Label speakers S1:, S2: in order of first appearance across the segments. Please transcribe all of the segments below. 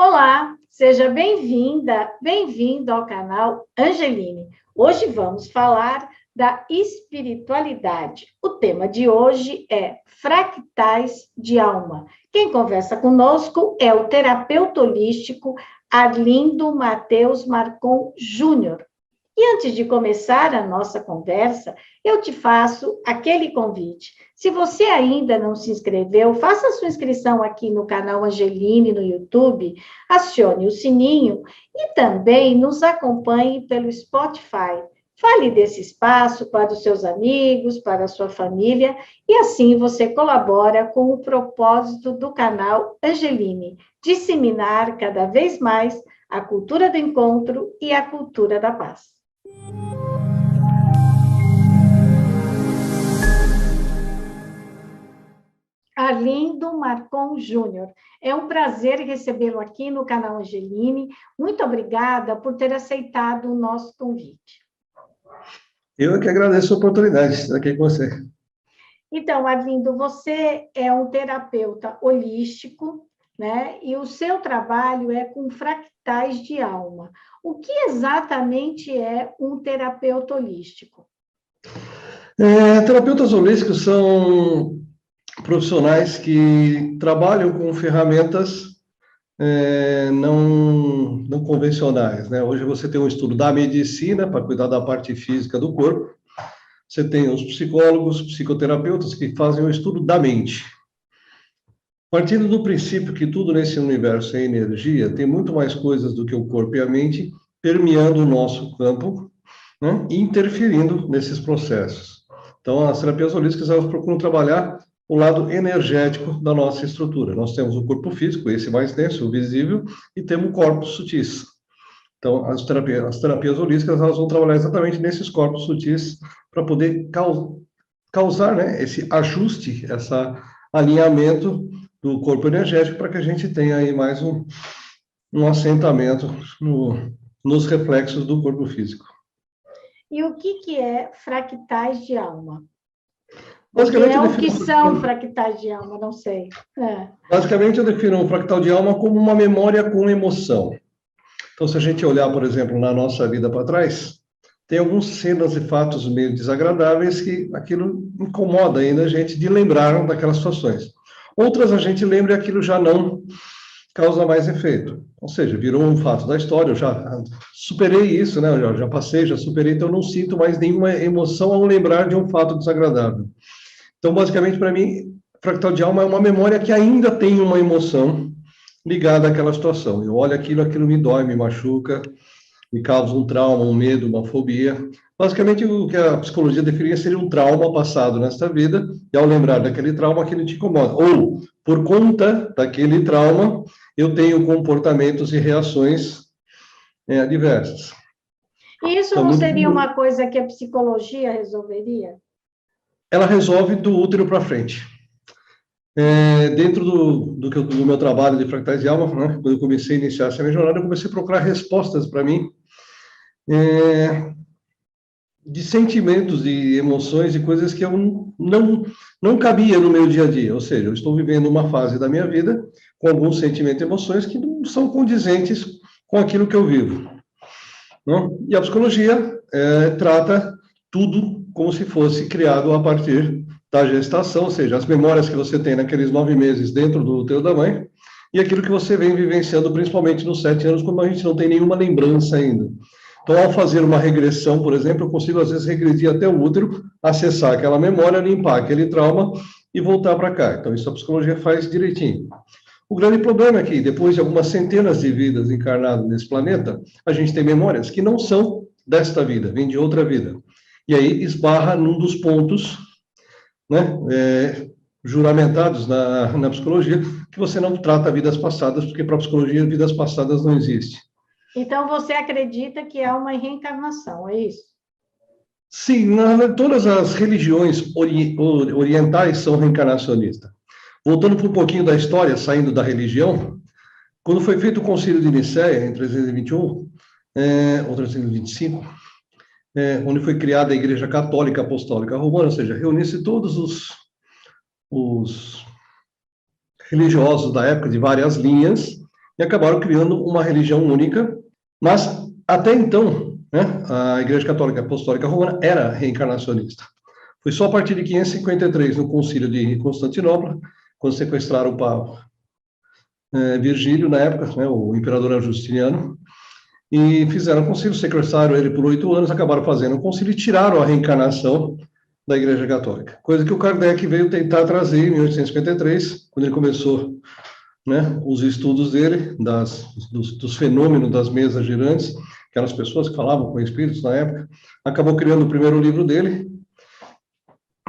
S1: Olá, seja bem-vinda, bem-vindo ao canal Angeline. Hoje vamos falar da espiritualidade. O tema de hoje é fractais de alma. Quem conversa conosco é o terapeuta holístico Arlindo Matheus Marcon Júnior. E antes de começar a nossa conversa, eu te faço aquele convite. Se você ainda não se inscreveu, faça sua inscrição aqui no canal Angeline no YouTube, acione o sininho e também nos acompanhe pelo Spotify. Fale desse espaço para os seus amigos, para a sua família, e assim você colabora com o propósito do canal Angeline, disseminar cada vez mais a cultura do encontro e a cultura da paz. Arlindo Marcon Júnior. É um prazer recebê-lo aqui no canal Angeline. Muito obrigada por ter aceitado o nosso convite.
S2: Eu é que agradeço a oportunidade de estar aqui com você.
S1: Então, Arlindo, você é um terapeuta holístico, né? E o seu trabalho é com fractais de alma. O que exatamente é um terapeuta holístico?
S2: Terapeutas holísticos são profissionais que trabalham com ferramentas não convencionais, né? Hoje você tem um estudo da medicina para cuidar da parte física do corpo. Você tem os psicólogos, psicoterapeutas que fazem o estudo da mente. Partindo do princípio que tudo nesse universo é energia, tem muito mais coisas do que o corpo e a mente permeando o nosso campo, né, e interferindo nesses processos. Então, as terapias holísticas, elas procuram trabalhar o lado energético da nossa estrutura. Nós temos o corpo físico, esse mais denso, o visível, e temos corpos sutis. Então, as terapias holísticas, elas vão trabalhar exatamente nesses corpos sutis para poder causar, né, esse ajuste, esse alinhamento do corpo energético para que a gente tenha aí mais um assentamento nos reflexos do corpo físico.
S1: E o que é fractais de alma?
S2: Basicamente,
S1: o que são fractais de alma? Não sei.
S2: Basicamente, eu defino um fractal de alma como uma memória com emoção. Então, se a gente olhar, por exemplo, na nossa vida para trás, tem algumas cenas e fatos meio desagradáveis que aquilo incomoda ainda a gente de lembrar daquelas situações. Outras a gente lembra e aquilo já não causa mais efeito. Ou seja, virou um fato da história, eu já superei isso, né? Eu já passei, já superei, então eu não sinto mais nenhuma emoção ao lembrar de um fato desagradável. Então, basicamente, para mim, fractal de alma é uma memória que ainda tem uma emoção ligada àquela situação. Eu olho aquilo, aquilo me dói, me machuca, me causa um trauma, um medo, uma fobia. Basicamente, o que a psicologia definiria seria um trauma passado nesta vida, e ao lembrar daquele trauma, aquilo te incomoda. Ou, por conta daquele trauma, eu tenho comportamentos e reações adversas.
S1: E isso então, não seria uma coisa que a psicologia resolveria?
S2: Ela resolve do útero para frente. Dentro do meu trabalho de fractais de alma, né, quando eu comecei a iniciar essa minha jornada, eu comecei a procurar respostas para mim de sentimentos, de emoções e coisas que eu não cabia no meu dia a dia. Ou seja, eu estou vivendo uma fase da minha vida com alguns sentimentos e emoções que não são condizentes com aquilo que eu vivo. Não? E a psicologia trata tudo como se fosse criado a partir da gestação, ou seja, as memórias que você tem naqueles 9 meses dentro do útero da mãe e aquilo que você vem vivenciando, principalmente nos 7 anos, quando a gente não tem nenhuma lembrança ainda. Então, ao fazer uma regressão, por exemplo, eu consigo, às vezes, regredir até o útero, acessar aquela memória, limpar aquele trauma e voltar para cá. Então, isso a psicologia faz direitinho. O grande problema é que, depois de algumas centenas de vidas encarnadas nesse planeta, a gente tem memórias que não são desta vida, vêm de outra vida. E aí esbarra num dos pontos, né, juramentados na psicologia, que você não trata vidas passadas, porque para a psicologia vidas passadas não existem.
S1: Então, você acredita que há uma reencarnação, é isso?
S2: Sim, todas as religiões orientais são reencarnacionistas. Voltando para um pouquinho da história, saindo da religião, quando foi feito o Concílio de Nicéia, em 321, ou 325, onde foi criada a Igreja Católica Apostólica Romana, ou seja, reuniu-se todos os religiosos da época, de várias linhas, e acabaram criando uma religião única, mas até então, né, a Igreja Católica Apostólica Romana era reencarnacionista. Foi só a partir de 553, no Concílio de Constantinopla, quando sequestraram o Papa Virgílio, na época, né, o imperador Justiniano, e fizeram o concílio, sequestraram ele por 8 anos, acabaram fazendo o concílio e tiraram a reencarnação da Igreja Católica. Coisa que o Kardec veio tentar trazer em 1853, quando ele começou, né, os estudos dele, dos fenômenos das mesas girantes, aquelas pessoas que falavam com espíritos na época, acabou criando o primeiro livro dele,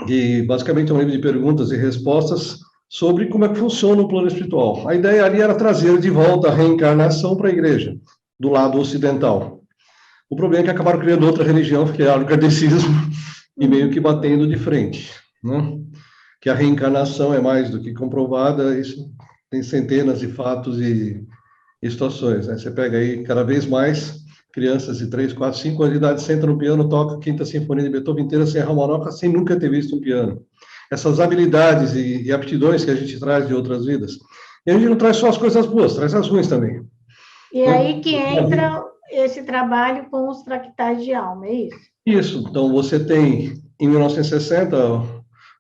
S2: e basicamente é um livro de perguntas e respostas sobre como é que funciona o plano espiritual. A ideia ali era trazer de volta a reencarnação para a igreja, do lado ocidental. O problema é que acabaram criando outra religião, que é o kardecismo, e meio que batendo de frente, né? Que a reencarnação é mais do que comprovada, isso tem centenas de fatos e situações, né? Você pega aí, cada vez mais, crianças de 3, 4, 5 anos de idade sentam no piano, tocam a Quinta Sinfonia de Beethoven inteira sem errar uma nota, sem nunca ter visto um piano. Essas habilidades e aptidões que a gente traz de outras vidas. E a gente não traz só as coisas boas, traz as ruins também.
S1: E aí que entra esse trabalho com os fractais de alma, é isso?
S2: Isso. Então, você tem, em 1960,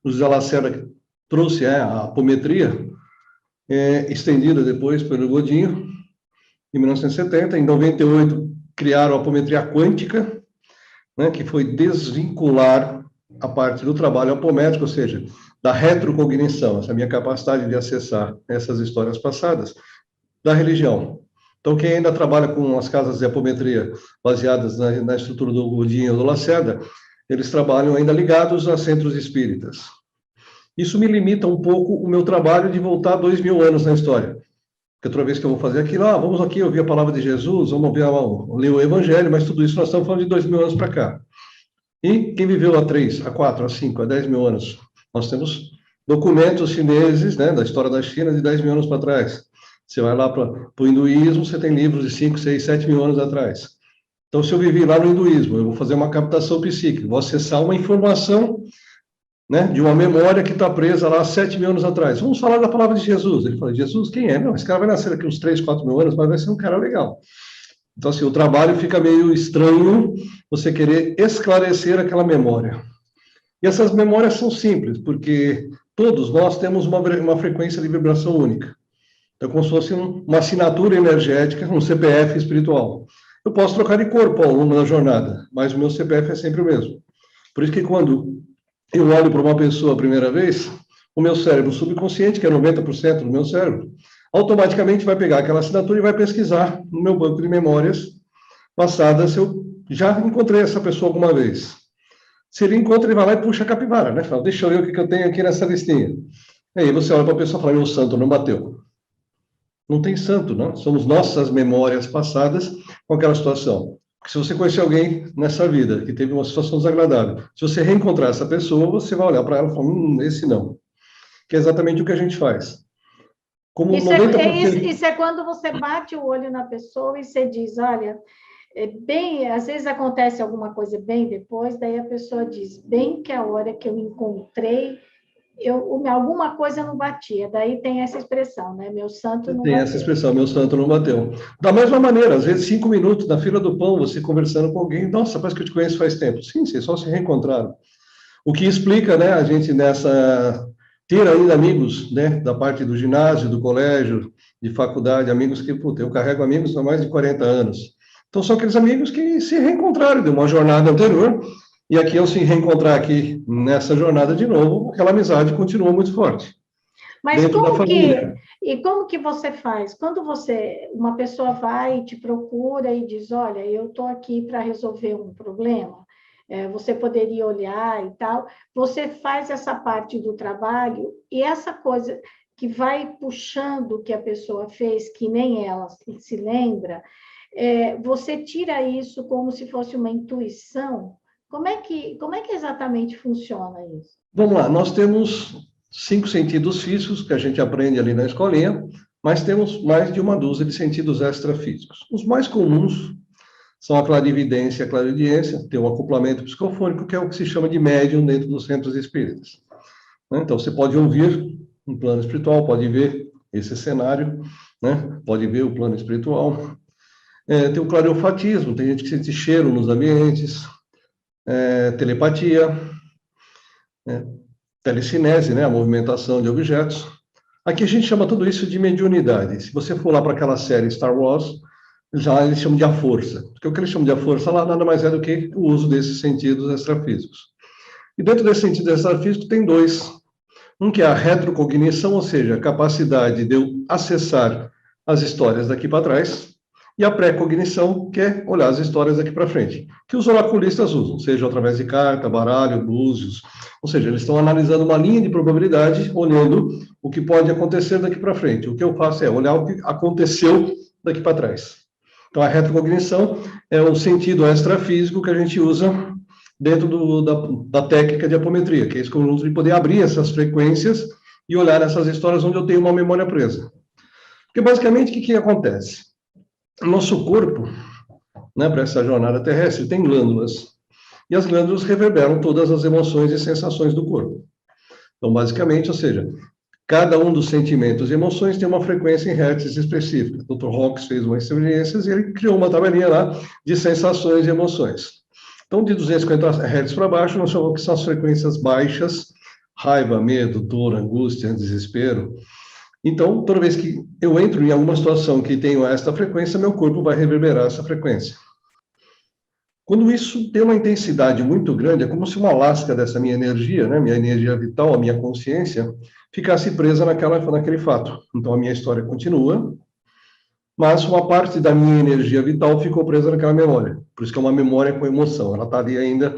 S2: o José Lacerda trouxe a apometria, estendida depois pelo Godinho, em 1970. Em 98, criaram a apometria quântica, né, que foi desvincular a parte do trabalho apométrico, ou seja, da retrocognição, essa minha capacidade de acessar essas histórias passadas, da religião. Então, quem ainda trabalha com as casas de apometria baseadas na estrutura do Godinho ou do Lacerda, eles trabalham ainda ligados a centros espíritas. Isso me limita um pouco o meu trabalho de voltar 2000 anos na história. Porque toda vez que eu vou fazer aquilo, vamos aqui ouvir a palavra de Jesus, vamos ler o Evangelho, mas tudo isso nós estamos falando de 2000 anos para cá. E quem viveu há 3, há 4, há 5, há 10 mil anos? Nós temos documentos chineses, né, da história da China de 10 mil anos para trás. Você vai lá para o hinduísmo, você tem livros de 5, 6, 7 mil anos atrás. Então, se eu vivi lá no hinduísmo, eu vou fazer uma captação psíquica, vou acessar uma informação, né, de uma memória que está presa lá 7 mil anos atrás. Vamos falar da palavra de Jesus. Ele fala, Jesus, quem é? Não, esse cara vai nascer aqui uns 3, 4 mil anos, mas vai ser um cara legal. Então, assim, o trabalho fica meio estranho você querer esclarecer aquela memória. E essas memórias são simples, porque todos nós temos uma frequência de vibração única. Então, como se fosse uma assinatura energética, um CPF espiritual. Eu posso trocar de corpo ao longo da jornada, mas o meu CPF é sempre o mesmo. Por isso que quando eu olho para uma pessoa a primeira vez, o meu cérebro subconsciente, que é 90% do meu cérebro, automaticamente vai pegar aquela assinatura e vai pesquisar no meu banco de memórias passadas se eu já encontrei essa pessoa alguma vez. Se ele encontra, ele vai lá e puxa a capivara, né? Fala, deixa eu ver o que eu tenho aqui nessa listinha. E aí você olha para a pessoa e fala, meu santo não bateu. Não tem santo, não. Somos nossas memórias passadas com aquela situação. Porque se você conhecer alguém nessa vida que teve uma situação desagradável, se você reencontrar essa pessoa, você vai olhar para ela e falar, esse não. Que é exatamente o que a gente faz. Como
S1: isso
S2: 90%...
S1: isso é quando você bate o olho na pessoa e você diz, olha, às vezes acontece alguma coisa bem depois, daí a pessoa diz, bem que a hora que eu encontrei, alguma coisa não batia. Daí tem essa expressão, né? Meu santo não bateu.
S2: Tem essa expressão, meu santo não bateu. Da mesma maneira, às vezes 5 minutos na fila do pão, você conversando com alguém, nossa, parece que eu te conheço faz tempo. Sim, vocês só se reencontraram. O que explica, né, a gente ter ainda amigos, né, da parte do ginásio, do colégio, de faculdade, amigos que, eu carrego amigos há mais de 40 anos. Então, são aqueles amigos que se reencontraram de uma jornada anterior, e aqui, ao se reencontrar aqui nessa jornada de novo, aquela amizade continua muito forte.
S1: Mas como que você faz? Quando uma pessoa vai e te procura e diz, olha, eu estou aqui para resolver um problema, você poderia olhar e tal, você faz essa parte do trabalho e essa coisa que vai puxando o que a pessoa fez, que nem ela se lembra, você tira isso como se fosse uma intuição. Como é que exatamente funciona isso?
S2: Vamos lá, nós temos 5 sentidos físicos que a gente aprende ali na escolinha, mas temos mais de uma dúzia de sentidos extrafísicos. Os mais comuns são a clarividência e a clariaudiência, tem um acoplamento psicofônico, que é o que se chama de médium dentro dos centros espíritas. Então, você pode ouvir um plano espiritual, pode ver esse cenário, né? Pode ver o plano espiritual. Tem o clareolfatismo, tem gente que sente cheiro nos ambientes, telepatia, telecinese, né? A movimentação de objetos. Aqui a gente chama tudo isso de mediunidade. Se você for lá para aquela série Star Wars, já eles chamam de a força. Porque o que eles chamam de a força lá nada mais é do que o uso desses sentidos extrafísicos. E dentro desse sentido extrafísico tem dois. Um que é a retrocognição, ou seja, a capacidade de eu acessar as histórias daqui para trás, e a pré-cognição, que é olhar as histórias daqui para frente, que os oraculistas usam, seja através de carta, baralho, búzios, ou seja, eles estão analisando uma linha de probabilidade, olhando o que pode acontecer daqui para frente. O que eu faço é olhar o que aconteceu daqui para trás. Então, a retrocognição é o sentido extrafísico que a gente usa dentro da técnica de apometria, que é esse conjunto de poder abrir essas frequências e olhar essas histórias onde eu tenho uma memória presa. Porque, basicamente, o que acontece? O nosso corpo, né, para essa jornada terrestre, tem glândulas. E as glândulas reverberam todas as emoções e sensações do corpo. Então, basicamente, ou seja, cada um dos sentimentos e emoções tem uma frequência em hertz específica. O Dr. Hawkes fez uma experiência e ele criou uma tabelinha lá de sensações e emoções. Então, de 250 Hz para baixo, nós chamamos que são as frequências baixas, raiva, medo, dor, angústia, desespero. Então, toda vez que eu entro em alguma situação que tenho esta frequência, meu corpo vai reverberar essa frequência. Quando isso tem uma intensidade muito grande, é como se uma lasca dessa minha energia, né, minha energia vital, a minha consciência, ficasse presa naquele fato. Então, a minha história continua, mas uma parte da minha energia vital ficou presa naquela memória. Por isso que é uma memória com emoção. Ela está ali ainda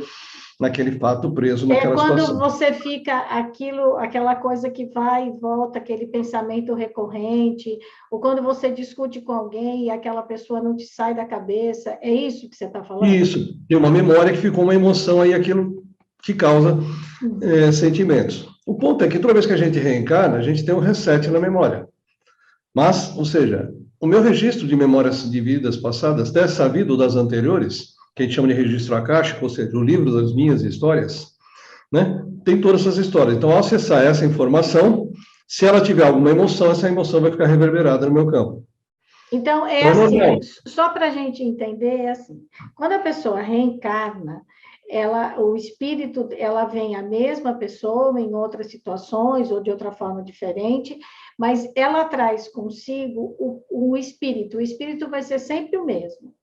S2: naquele fato, preso naquela situação.
S1: É quando você fica aquela coisa que vai e volta, aquele pensamento recorrente, ou quando você discute com alguém e aquela pessoa não te sai da cabeça. É isso que você está falando?
S2: Isso. Tem uma memória que ficou uma emoção aí, aquilo que causa sentimentos. O ponto é que toda vez que a gente reencarna, a gente tem um reset na memória. Mas, ou seja, o meu registro de memórias de vidas passadas, dessa vida ou das anteriores, que a gente chama de registro akáshico, ou seja, o livro das minhas histórias, né? Tem todas essas histórias. Então, ao acessar essa informação, se ela tiver alguma emoção, essa emoção vai ficar reverberada no meu campo.
S1: Então, assim, só para a gente entender, é assim, quando a pessoa reencarna, o espírito, ela vem a mesma pessoa em outras situações ou de outra forma diferente, mas ela traz consigo o espírito vai ser sempre o mesmo.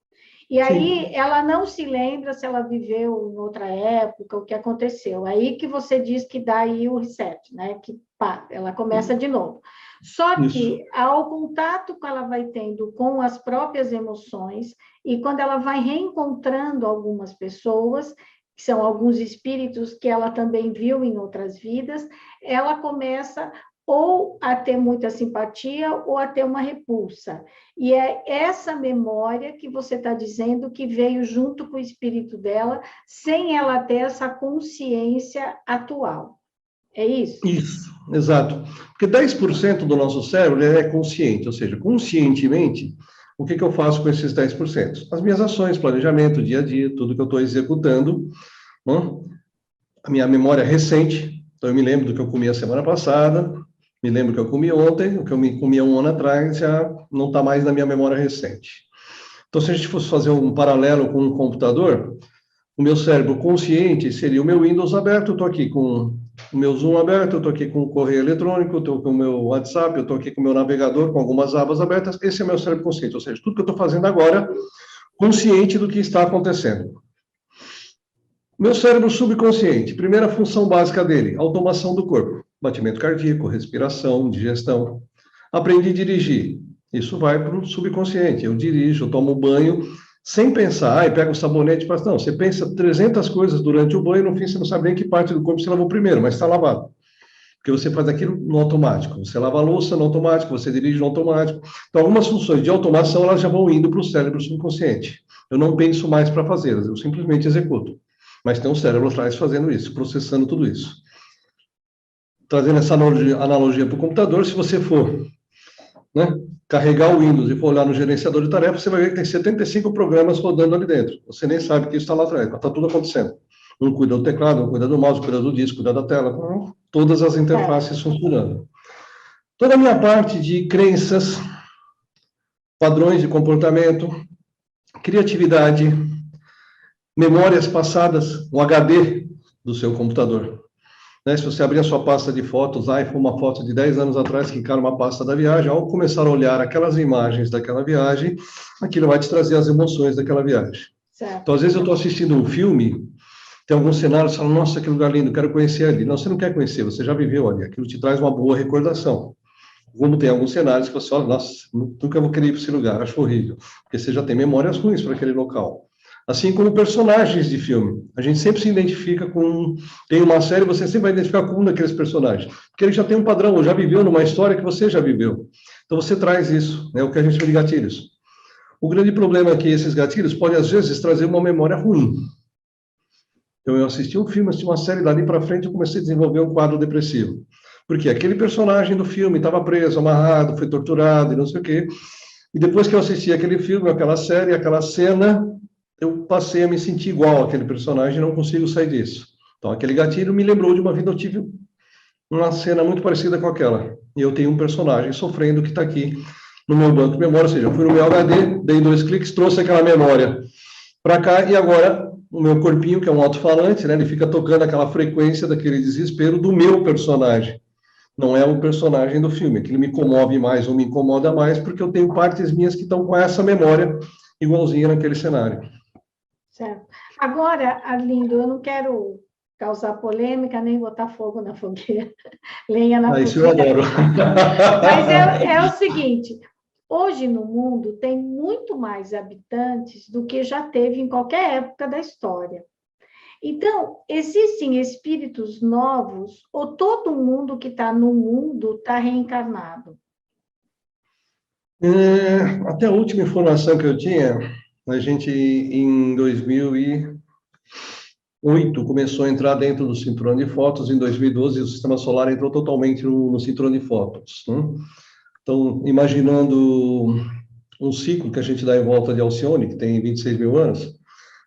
S1: E aí, sim, ela não se lembra se ela viveu em outra época, o que aconteceu. Aí que você diz que dá aí o reset, né? Que pá, ela começa de novo. Só que, ao contato que ela vai tendo com as próprias emoções, e quando ela vai reencontrando algumas pessoas, que são alguns espíritos que ela também viu em outras vidas, ela começa ou a ter muita simpatia ou a ter uma repulsa. E é essa memória que você está dizendo que veio junto com o espírito dela, sem ela ter essa consciência atual. É isso?
S2: Isso, exato. Porque 10% do nosso cérebro é consciente, ou seja, conscientemente, o que eu faço com esses 10%? As minhas ações, planejamento, dia a dia, tudo que eu estou executando, né? A minha memória recente, então eu me lembro do que eu comi a semana passada, me lembro que eu comi ontem, o que eu me comia um ano atrás já não está mais na minha memória recente. Então, se a gente fosse fazer um paralelo com um computador, o meu cérebro consciente seria o meu Windows aberto, eu estou aqui com o meu Zoom aberto, eu estou aqui com o correio eletrônico, eu estou com o meu WhatsApp, eu estou aqui com o meu navegador, com algumas abas abertas, esse é meu cérebro consciente, ou seja, tudo que eu estou fazendo agora, consciente do que está acontecendo. Meu cérebro subconsciente, primeira função básica dele, automação do corpo. Batimento cardíaco, respiração, digestão. Aprendi a dirigir. Isso vai para o subconsciente. Eu dirijo, eu tomo banho, sem pensar, pega o sabonete e faz. Não, você pensa 300 coisas durante o banho, no fim você não sabe nem que parte do corpo você lavou primeiro, mas está lavado. Porque você faz aquilo no automático. Você lava a louça no automático, você dirige no automático. Então, algumas funções de automação, elas já vão indo para o cérebro subconsciente. Eu não penso mais para fazê-las, eu simplesmente executo. Mas tem um cérebro atrás fazendo isso, processando tudo isso. Trazendo essa analogia para o computador, se você for, né, carregar o Windows e for olhar no gerenciador de tarefas, você vai ver que tem 75 programas rodando ali dentro. Você nem sabe que isso está lá atrás, mas está tudo acontecendo. Um cuida do teclado, um cuida do mouse, cuida do disco, cuida da tela, todas as interfaces funcionando. Toda a minha parte de crenças, padrões de comportamento, criatividade, memórias passadas, o HD do seu computador. Né? Se você abrir a sua pasta de fotos lá e for uma foto de 10 anos atrás, que cai uma pasta da viagem, ao começar a olhar aquelas imagens daquela viagem, aquilo vai te trazer as emoções daquela viagem.
S1: Certo.
S2: Então, às vezes eu estou assistindo um filme, tem alguns cenários, você fala, nossa, que lugar lindo, quero conhecer ali. Não, você não quer conhecer, você já viveu ali, aquilo te traz uma boa recordação. Como tem alguns cenários que você fala, nossa, nunca vou querer ir para esse lugar, acho horrível, porque você já tem memórias ruins para aquele local. Assim como personagens de filme. A gente sempre se identifica com... Tem uma série, você sempre vai identificar com um daqueles personagens. Porque ele já tem um padrão, ou já viveu numa história que você já viveu. Então você traz isso, né? O que a gente chama de gatilhos. O grande problema é que esses gatilhos podem, às vezes, trazer uma memória ruim. Então eu assisti um filme, assisti uma série, dali para frente eu comecei a desenvolver um quadro depressivo. Porque aquele personagem do filme estava preso, amarrado, foi torturado e não sei o quê. E depois que eu assisti aquele filme, aquela série, aquela cena, eu passei a me sentir igual àquele personagem e não consigo sair disso. Então, aquele gatilho me lembrou de uma vida, eu tive uma cena muito parecida com aquela. E eu tenho um personagem sofrendo que está aqui no meu banco de memória, ou seja, eu fui no meu HD, dei 2 cliques, trouxe aquela memória para cá e agora o meu corpinho, que é um alto-falante, né, ele fica tocando aquela frequência daquele desespero do meu personagem. Não é o personagem do filme, que ele me comove mais ou me incomoda mais, porque eu tenho partes minhas que estão com essa memória igualzinha naquele cenário.
S1: Certo. Agora, Arlindo, eu não quero causar polêmica, nem botar fogo na fogueira, lenha na fogueira.
S2: Isso eu adoro.
S1: Mas é o seguinte, hoje no mundo tem muito mais habitantes do que já teve em qualquer época da história. Então, existem espíritos novos ou todo mundo que está no mundo está reencarnado?
S2: Até a última informação que eu tinha, a gente, em 2008, começou a entrar dentro do cinturão de fótons. Em 2012, o sistema solar entrou totalmente no cinturão de fótons. Né? Então, imaginando um ciclo que a gente dá em volta de Alcione, que tem 26 mil anos,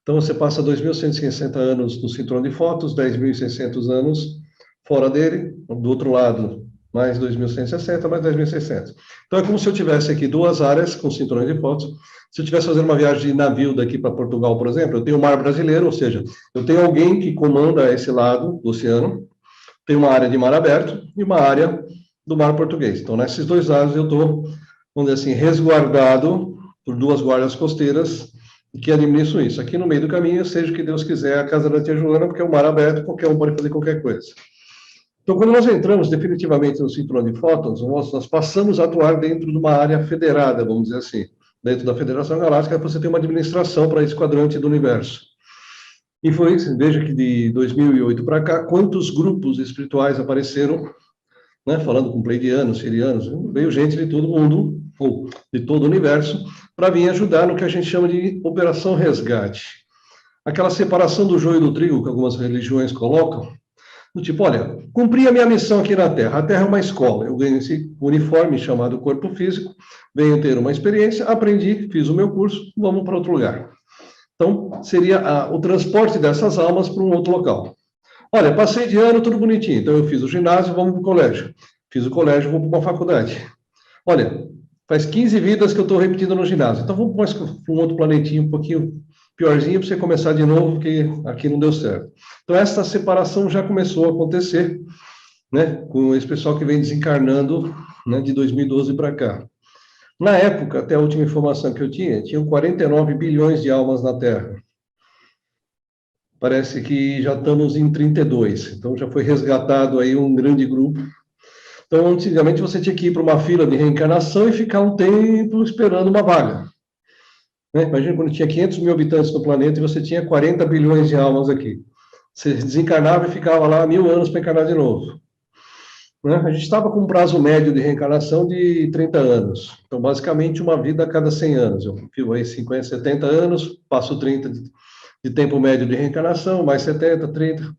S2: então você passa 2.160 anos no cinturão de fótons, 10.600 anos fora dele, do outro lado, mais 2.160, mais 10.600. Então, é como se eu tivesse aqui duas áreas com cinturões de fótons. Se eu estivesse fazendo uma viagem de navio daqui para Portugal, por exemplo, eu tenho o mar brasileiro, ou seja, eu tenho alguém que comanda esse lado do oceano, tem uma área de mar aberto e uma área do mar português. Então, nesses dois lados, eu estou, vamos dizer assim, resguardado por duas guardas costeiras que administram isso. Aqui no meio do caminho, seja o que Deus quiser, a casa da tia Joana, porque é o mar aberto, qualquer um pode fazer qualquer coisa. Então, quando nós entramos definitivamente no cinturão de fótons, nós passamos a atuar dentro de uma área federada, vamos dizer assim. Dentro da Federação Galáctica, você tem uma administração para esse quadrante do universo. E foi isso, veja que de 2008 para cá, quantos grupos espirituais apareceram, né, falando com pleidianos, sirianos, veio gente de todo mundo, ou de todo o universo, para vir ajudar no que a gente chama de Operação Resgate. Aquela separação do joio do trigo que algumas religiões colocam, do tipo, olha, cumpri a minha missão aqui na Terra. A Terra é uma escola. Eu ganho esse uniforme chamado corpo físico, venho ter uma experiência, aprendi, fiz o meu curso, vamos para outro lugar. Então, seria o transporte dessas almas para um outro local. Olha, passei de ano, tudo bonitinho. Então, eu fiz o ginásio, vamos para o colégio. Fiz o colégio, vou para uma faculdade. Olha, faz 15 vidas que eu estou repetindo no ginásio. Então, vamos para um outro planetinho um pouquinho piorzinho para você começar de novo, porque aqui não deu certo. Então, essa separação já começou a acontecer, né, com esse pessoal que vem desencarnando, né, de 2012 para cá. Na época, até a última informação que eu tinham 49 bilhões de almas na Terra. Parece que já estamos em 32, então já foi resgatado aí um grande grupo. Então, antigamente você tinha que ir para uma fila de reencarnação e ficar um tempo esperando uma vaga. Né? Imagina quando tinha 500 mil habitantes no planeta e você tinha 40 bilhões de almas aqui. Você desencarnava e ficava lá 1000 anos para encarnar de novo. Né? A gente estava com um prazo médio de reencarnação de 30 anos. Então, basicamente, uma vida a cada 100 anos. Eu vivo aí 50, 70 anos, passo 30 de tempo médio de reencarnação, mais 70, 30. Então,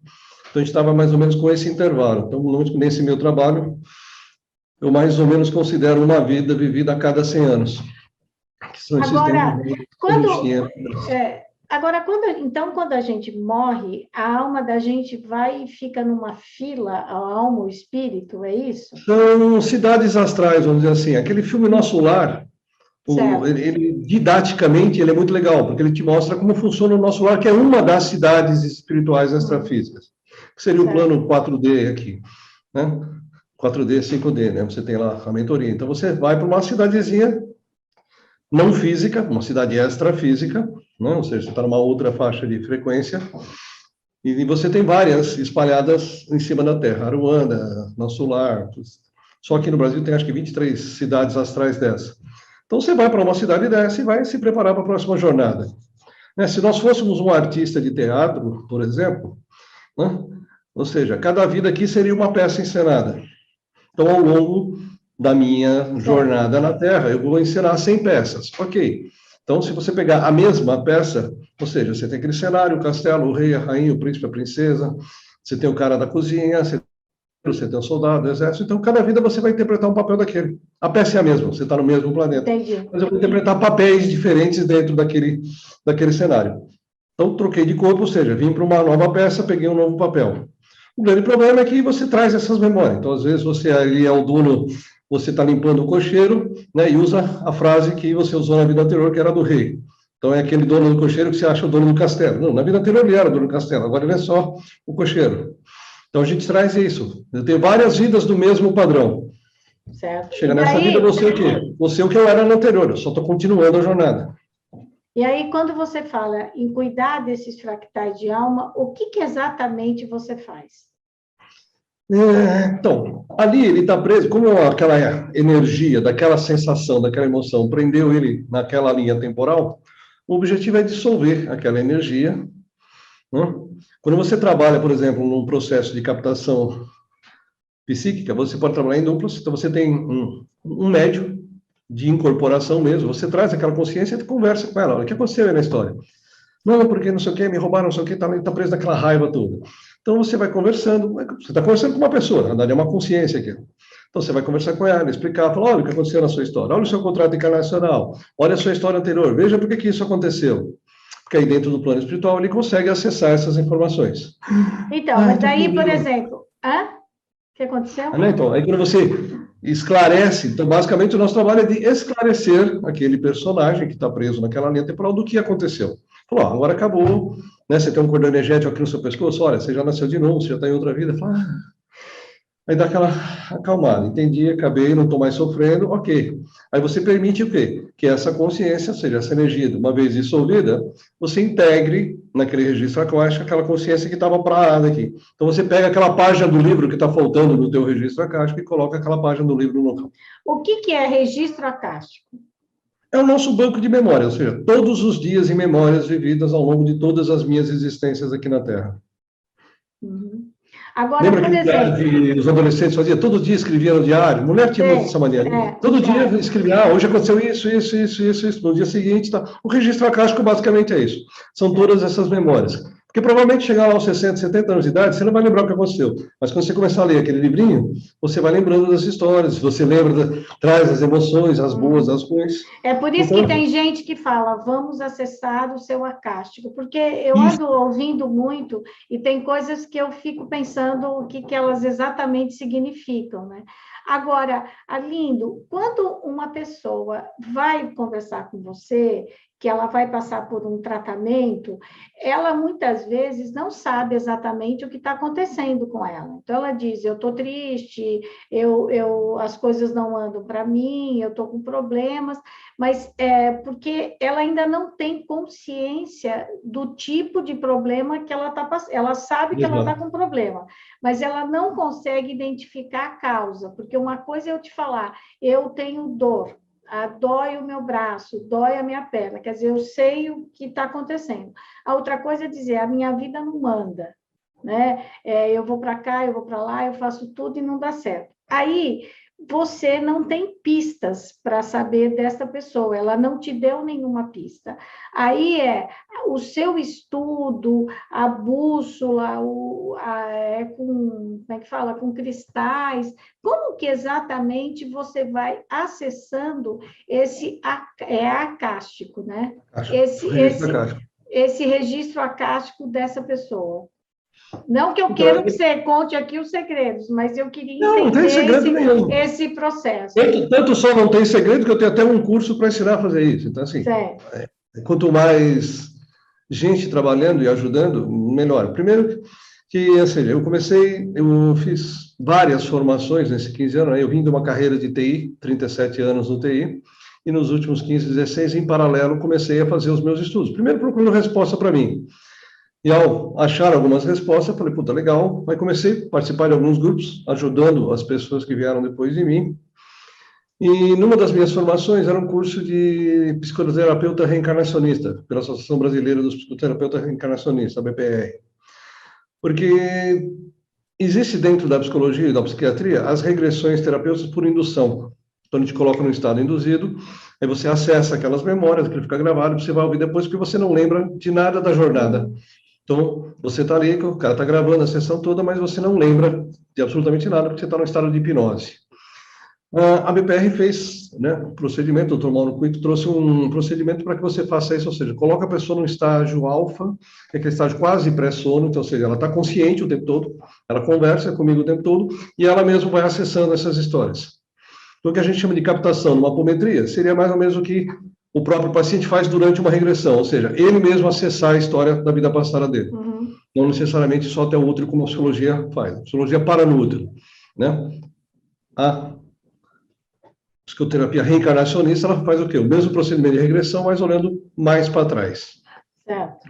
S2: a gente estava mais ou menos com esse intervalo. Então, nesse meu trabalho, eu mais ou menos considero uma vida vivida a cada 100 anos.
S1: Quando a gente morre, a alma da gente vai e fica numa fila, a alma, o espírito, é isso?
S2: São cidades astrais, vamos dizer assim. Aquele filme Nosso Lar,
S1: Certo.
S2: Didaticamente, ele é muito legal, porque ele te mostra como funciona o nosso lar, que é uma das cidades espirituais extrafísicas, que seria o
S1: Certo.
S2: plano 4D aqui, né? 4D, 5D, né? Você tem lá a mentoria. Então, você vai para uma cidadezinha não física, uma cidade extrafísica, né? Ou seja, você está numa outra faixa de frequência, e você tem várias espalhadas em cima da Terra. Aruanda, Nosso Lar. Só aqui no Brasil tem acho que 23 cidades astrais dessa. Então você vai para uma cidade dessa e vai se preparar para a próxima jornada. Né? Se nós fôssemos um artista de teatro, por exemplo, né? Ou seja, cada vida aqui seria uma peça encenada. Então, ao longo da minha jornada na Terra, eu vou encenar 100 peças. Ok. Então, se você pegar a mesma peça, ou seja, você tem aquele cenário, o castelo, o rei, a rainha, o príncipe, a princesa, você tem o cara da cozinha, você tem o soldado, o exército, então cada vida você vai interpretar um papel daquele. A peça é a mesma, você está no mesmo planeta.
S1: Entendi.
S2: Mas eu vou interpretar papéis diferentes dentro daquele cenário. Então, troquei de corpo, ou seja, vim para uma nova peça, peguei um novo papel. O grande problema é que você traz essas memórias. Então, às vezes, você ali é o dono, você está limpando o cocheiro, né, e usa a frase que você usou na vida anterior, que era do rei. Então, é aquele dono do cocheiro que você acha o dono do castelo. Não, na vida anterior ele era o dono do castelo, agora ele é só o cocheiro. Então, a gente traz isso. Eu tenho várias vidas do mesmo padrão.
S1: Certo.
S2: Chega nessa vida, você é o quê? Você é o que eu era na anterior, eu só estou continuando a jornada.
S1: E aí, quando você fala em cuidar desses fractais de alma, o que exatamente você faz?
S2: Então, ali ele está preso, como aquela energia, daquela sensação, daquela emoção, prendeu ele naquela linha temporal, o objetivo é dissolver aquela energia. Né? Quando você trabalha, por exemplo, num processo de captação psíquica, você pode trabalhar em duplas, então você tem um médium de incorporação mesmo, você traz aquela consciência e conversa com ela, olha, o que aconteceu aí na história? Não, porque não sei o que, me roubaram, não sei o que, tá preso naquela raiva toda. Então você vai conversando, você está conversando com uma pessoa, na verdade é uma consciência aqui. Então você vai conversar com ela, explicar, falar, olha o que aconteceu na sua história, olha o seu contrato internacional, olha a sua história anterior, veja por que isso aconteceu. Porque aí dentro do plano espiritual ele consegue acessar essas informações.
S1: Então, mas daí, por exemplo, o que aconteceu?
S2: Né? Então, aí quando você esclarece, então basicamente o nosso trabalho é de esclarecer aquele personagem que está preso naquela linha temporal do que aconteceu. Falou, agora acabou, né? Você tem um cordão energético aqui no seu pescoço, olha, você já nasceu de novo, você já está em outra vida. Fala, aí dá aquela acalmada, entendi, acabei, não estou mais sofrendo, ok. Aí você permite o quê? Que essa consciência, ou seja, essa energia, uma vez dissolvida, você integre naquele registro akáshico aquela consciência que estava parada aqui. Então você pega aquela página do livro que está faltando no teu registro akáshico e coloca aquela página do livro no local.
S1: O que é registro akáshico?
S2: É o nosso banco de memória, ou seja, todos os dias em memórias vividas ao longo de todas as minhas existências aqui na Terra.
S1: Uhum. Agora,
S2: Lembra
S1: por
S2: aquele diário
S1: exemplo...
S2: que os adolescentes faziam? Todo dia escrevia no diário. Mulher tinha dessa maneira. Todo dia escrevia, hoje aconteceu isso. No dia seguinte, tá. O registro akáshico basicamente é isso. São todas essas memórias. Porque provavelmente chegar lá aos 60, 70 anos de idade, você não vai lembrar o que aconteceu. Mas quando você começar a ler aquele livrinho, você vai lembrando das histórias, você lembra, traz as emoções, as boas, as ruins.
S1: É por isso que tem gente que fala, vamos acessar o seu akáshico, porque eu ando ouvindo muito e tem coisas que eu fico pensando o que elas exatamente significam, né? Agora, Arlindo, quando uma pessoa vai conversar com você, que ela vai passar por um tratamento, ela muitas vezes não sabe exatamente o que está acontecendo com ela. Então, ela diz, eu estou triste, as coisas não andam para mim, eu estou com problemas, mas é porque ela ainda não tem consciência do tipo de problema que ela está passando. Ela sabe que ela está com problema, mas ela não consegue identificar a causa, porque uma coisa é eu te falar, eu tenho dor, dói o meu braço, dói a minha perna, quer dizer, eu sei o que está acontecendo. A outra coisa é dizer, a minha vida não anda, né? Eu vou para cá, eu vou para lá, eu faço tudo e não dá certo. Aí, você não tem pistas para saber dessa pessoa, ela não te deu nenhuma pista. Aí o seu estudo, a bússola, como é que fala? Com cristais, como que exatamente você vai acessando esse acástico, né? Esse registro acástico dessa pessoa. Não que eu
S2: Então,
S1: quero que você conte aqui os segredos, mas eu queria
S2: não tem segredo
S1: entender
S2: nenhum.
S1: esse processo.
S2: Tanto só não tem segredo que eu tenho até um curso para ensinar a fazer isso. Então, assim,
S1: Certo.
S2: quanto mais gente trabalhando e ajudando, melhor. Primeiro que, ou seja, eu fiz várias formações nesses 15 anos, né? Eu vim de uma carreira de TI, 37 anos no TI, e nos últimos 15, 16, em paralelo, comecei a fazer os meus estudos. Primeiro procurando resposta para mim. E ao achar algumas respostas, falei, puta, legal. Aí comecei a participar de alguns grupos, ajudando as pessoas que vieram depois de mim. E numa das minhas formações era um curso de psicoterapeuta reencarnacionista, pela Associação Brasileira dos Psicoterapeutas Reencarnacionistas, a BPR. Porque existe dentro da psicologia e da psiquiatria as regressões terapêuticas por indução. Então a gente coloca no estado induzido, aí você acessa aquelas memórias, aquilo fica gravado, você vai ouvir depois, porque você não lembra de nada da jornada. Então, você está ali, o cara está gravando a sessão toda, mas você não lembra de absolutamente nada, porque você está no estado de hipnose. A BPR fez, né, um procedimento, o Dr. Mauro Cuito trouxe um procedimento para que você faça isso, ou seja, coloca a pessoa no estágio alfa, que é aquele estágio quase pré-sono, então, ou seja, ela está consciente o tempo todo, ela conversa comigo o tempo todo, e ela mesma vai acessando essas histórias. Então, o que a gente chama de captação numa apometria seria mais ou menos o que o próprio paciente faz durante uma regressão, ou seja, ele mesmo acessar a história da vida passada dele.
S1: Uhum.
S2: Não necessariamente só até o útero, como a psicologia faz. A psicologia para no útero, né? A psicoterapia reencarnacionista, ela faz o quê? O mesmo procedimento de regressão, mas olhando mais para trás.
S1: Certo.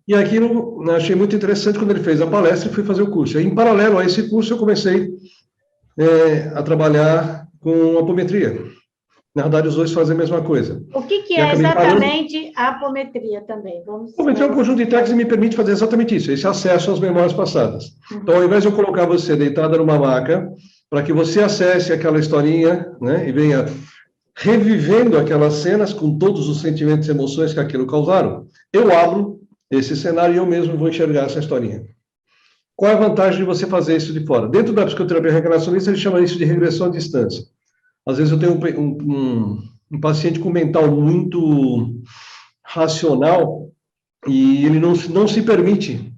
S2: E aquilo eu achei muito interessante quando ele fez a palestra e fui fazer o curso. E, em paralelo a esse curso, eu comecei a trabalhar com apometria. Na verdade, os dois fazem a mesma coisa.
S1: O que é exatamente a apometria também?
S2: A apometria é um conjunto de técnicas que me permite fazer exatamente isso, esse acesso às memórias passadas.
S1: Uhum.
S2: Então, ao invés de eu colocar você deitada numa maca, para que você acesse aquela historinha, né, e venha revivendo aquelas cenas com todos os sentimentos e emoções que aquilo causaram, eu abro esse cenário e eu mesmo vou enxergar essa historinha. Qual é a vantagem de você fazer isso de fora? Dentro da psicoterapia reencarnacionista, ele chama isso de regressão à distância. Às vezes eu tenho um paciente com mental muito racional e ele não se permite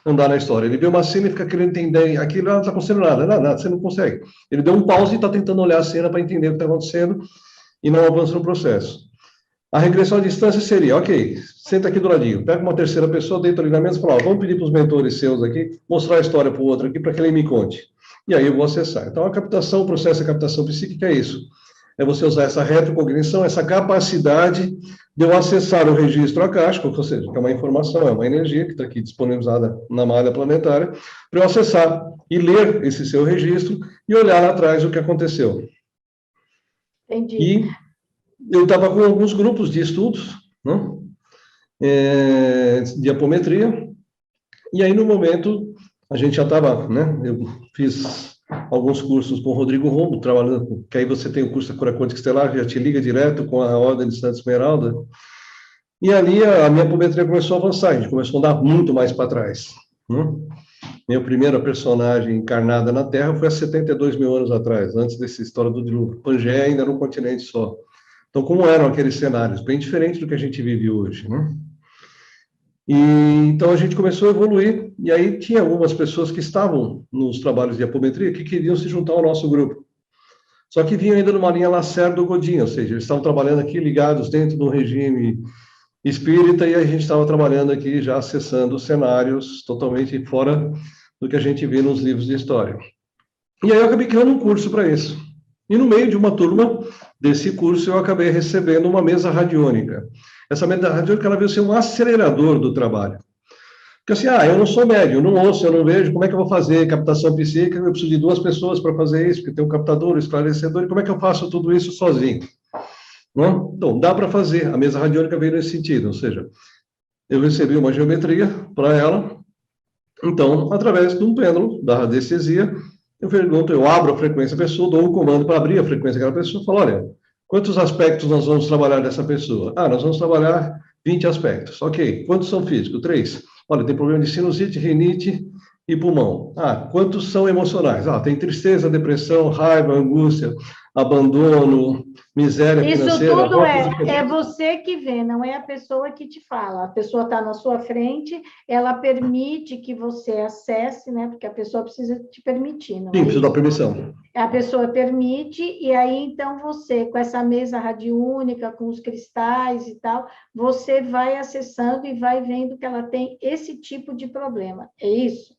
S2: andar na história. Ele vê uma cena e fica querendo entender aquilo, não está acontecendo nada, nada, você não consegue. Ele deu um pause e está tentando olhar a cena para entender o que está acontecendo e não avança no processo. A regressão à distância seria, ok, senta aqui do ladinho, pega uma terceira pessoa, deita ali na mesa e fala, vamos pedir para os mentores seus aqui, mostrar a história para o outro aqui, para que ele me conte. E aí eu vou acessar. Então, a captação, o processo de captação psíquica é isso. É você usar essa retrocognição, essa capacidade de eu acessar o registro acástico, ou seja, que é uma informação, é uma energia que está aqui disponibilizada na malha planetária, para eu acessar e ler esse seu registro e olhar lá atrás o que aconteceu.
S1: Entendi.
S2: E eu estava com alguns grupos de estudos, né, de apometria, e aí no momento a gente já estava, né, eu fiz alguns cursos com o Rodrigo Rombo, trabalhando, que aí você tem o curso da Cura Quântica Estelar, que já te liga direto com a Ordem de Santa Esmeralda, e ali a minha apometria começou a avançar, a gente começou a andar muito mais para trás. Né? Minha primeira personagem encarnada na Terra foi há 72 mil anos atrás, antes dessa história do dilúvio. Pangeia ainda era um continente só. Então, como eram aqueles cenários? Bem diferente do que a gente vive hoje, né? E, então, a gente começou a evoluir, e aí tinha algumas pessoas que estavam nos trabalhos de apometria que queriam se juntar ao nosso grupo. Só que vinham ainda numa linha Lacerda-Godin, ou seja, eles estavam trabalhando aqui ligados dentro do regime espírita, e a gente estava trabalhando aqui já acessando cenários totalmente fora do que a gente vê nos livros de história. E aí eu acabei criando um curso para isso. E no meio de uma turma desse curso, eu acabei recebendo uma mesa radiônica. Essa mesa radiônica, ela veio ser um acelerador do trabalho. Porque assim, eu não sou médium, eu não ouço, eu não vejo, como é que eu vou fazer captação psíquica? Eu preciso de 2 pessoas para fazer isso, porque tem um captador, um esclarecedor, e como é que eu faço tudo isso sozinho? Não? Então, dá para fazer. A mesa radiônica veio nesse sentido, ou seja, eu recebi uma geometria para ela, então, através de um pêndulo, da radiestesia, eu abro a frequência da pessoa, dou um comando para abrir a frequência daquela pessoa e falo, olha, quantos aspectos nós vamos trabalhar dessa pessoa? Nós vamos trabalhar 20 aspectos. Ok. Quantos são físicos? 3. Olha, tem problema de sinusite, rinite e pulmão. Quantos são emocionais? Tem tristeza, depressão, raiva, angústia, abandono, miséria
S1: Isso
S2: financeira.
S1: tudo é você que vê, não é a pessoa que te fala. A pessoa está na sua frente, ela permite que você acesse, né? Porque a pessoa precisa te permitir, não
S2: Sim,
S1: é
S2: preciso dar
S1: isso?
S2: permissão.
S1: A pessoa permite, e aí então você, com essa mesa radiúnica, com os cristais e tal, você vai acessando e vai vendo que ela tem esse tipo de problema. É isso?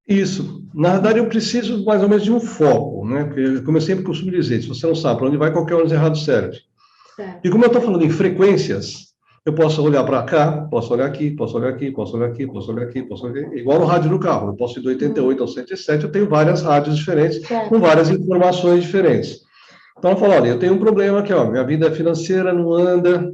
S2: Isso. Na verdade, eu preciso mais ou menos de um foco, né? Porque, como eu sempre costumo dizer, se você não sabe para onde vai, qualquer ônibus errado serve.
S1: Certo.
S2: E como eu estou falando em frequências, eu posso olhar para cá, posso olhar aqui, posso olhar aqui, posso olhar aqui, posso olhar aqui, posso olhar aqui. Igual no rádio do carro, eu posso ir do 88 ao 107, eu tenho várias rádios diferentes,
S1: Certo.
S2: com várias informações diferentes. Então, eu falo, olha, eu tenho um problema aqui, ó, minha vida financeira não anda,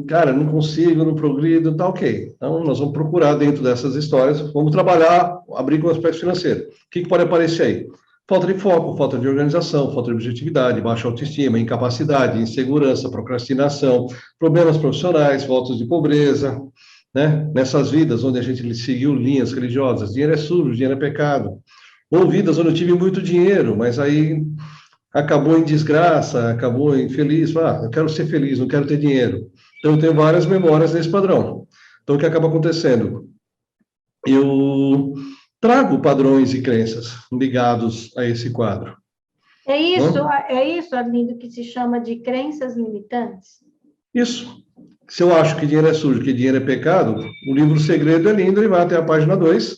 S2: cara, não consigo, não progrido, tá ok. Então, nós vamos procurar dentro dessas histórias, vamos trabalhar, abrir com o aspecto financeiro. O que pode aparecer aí? Falta de foco, falta de organização, falta de objetividade, baixa autoestima, incapacidade, insegurança, procrastinação, problemas profissionais, votos de pobreza, né? Nessas vidas onde a gente seguiu linhas religiosas, dinheiro é sujo, dinheiro é pecado. Ou vidas onde eu tive muito dinheiro, mas aí acabou em desgraça, acabou infeliz. Eu quero ser feliz, não quero ter dinheiro. Então, eu tenho várias memórias nesse padrão. Então, o que acaba acontecendo? Eu trago padrões e crenças ligados a esse quadro.
S1: É isso, Arlindo, que se chama de crenças limitantes?
S2: Isso. Se eu acho que dinheiro é sujo, que dinheiro é pecado, o livro Segredo é lindo, ele vai até a página 2,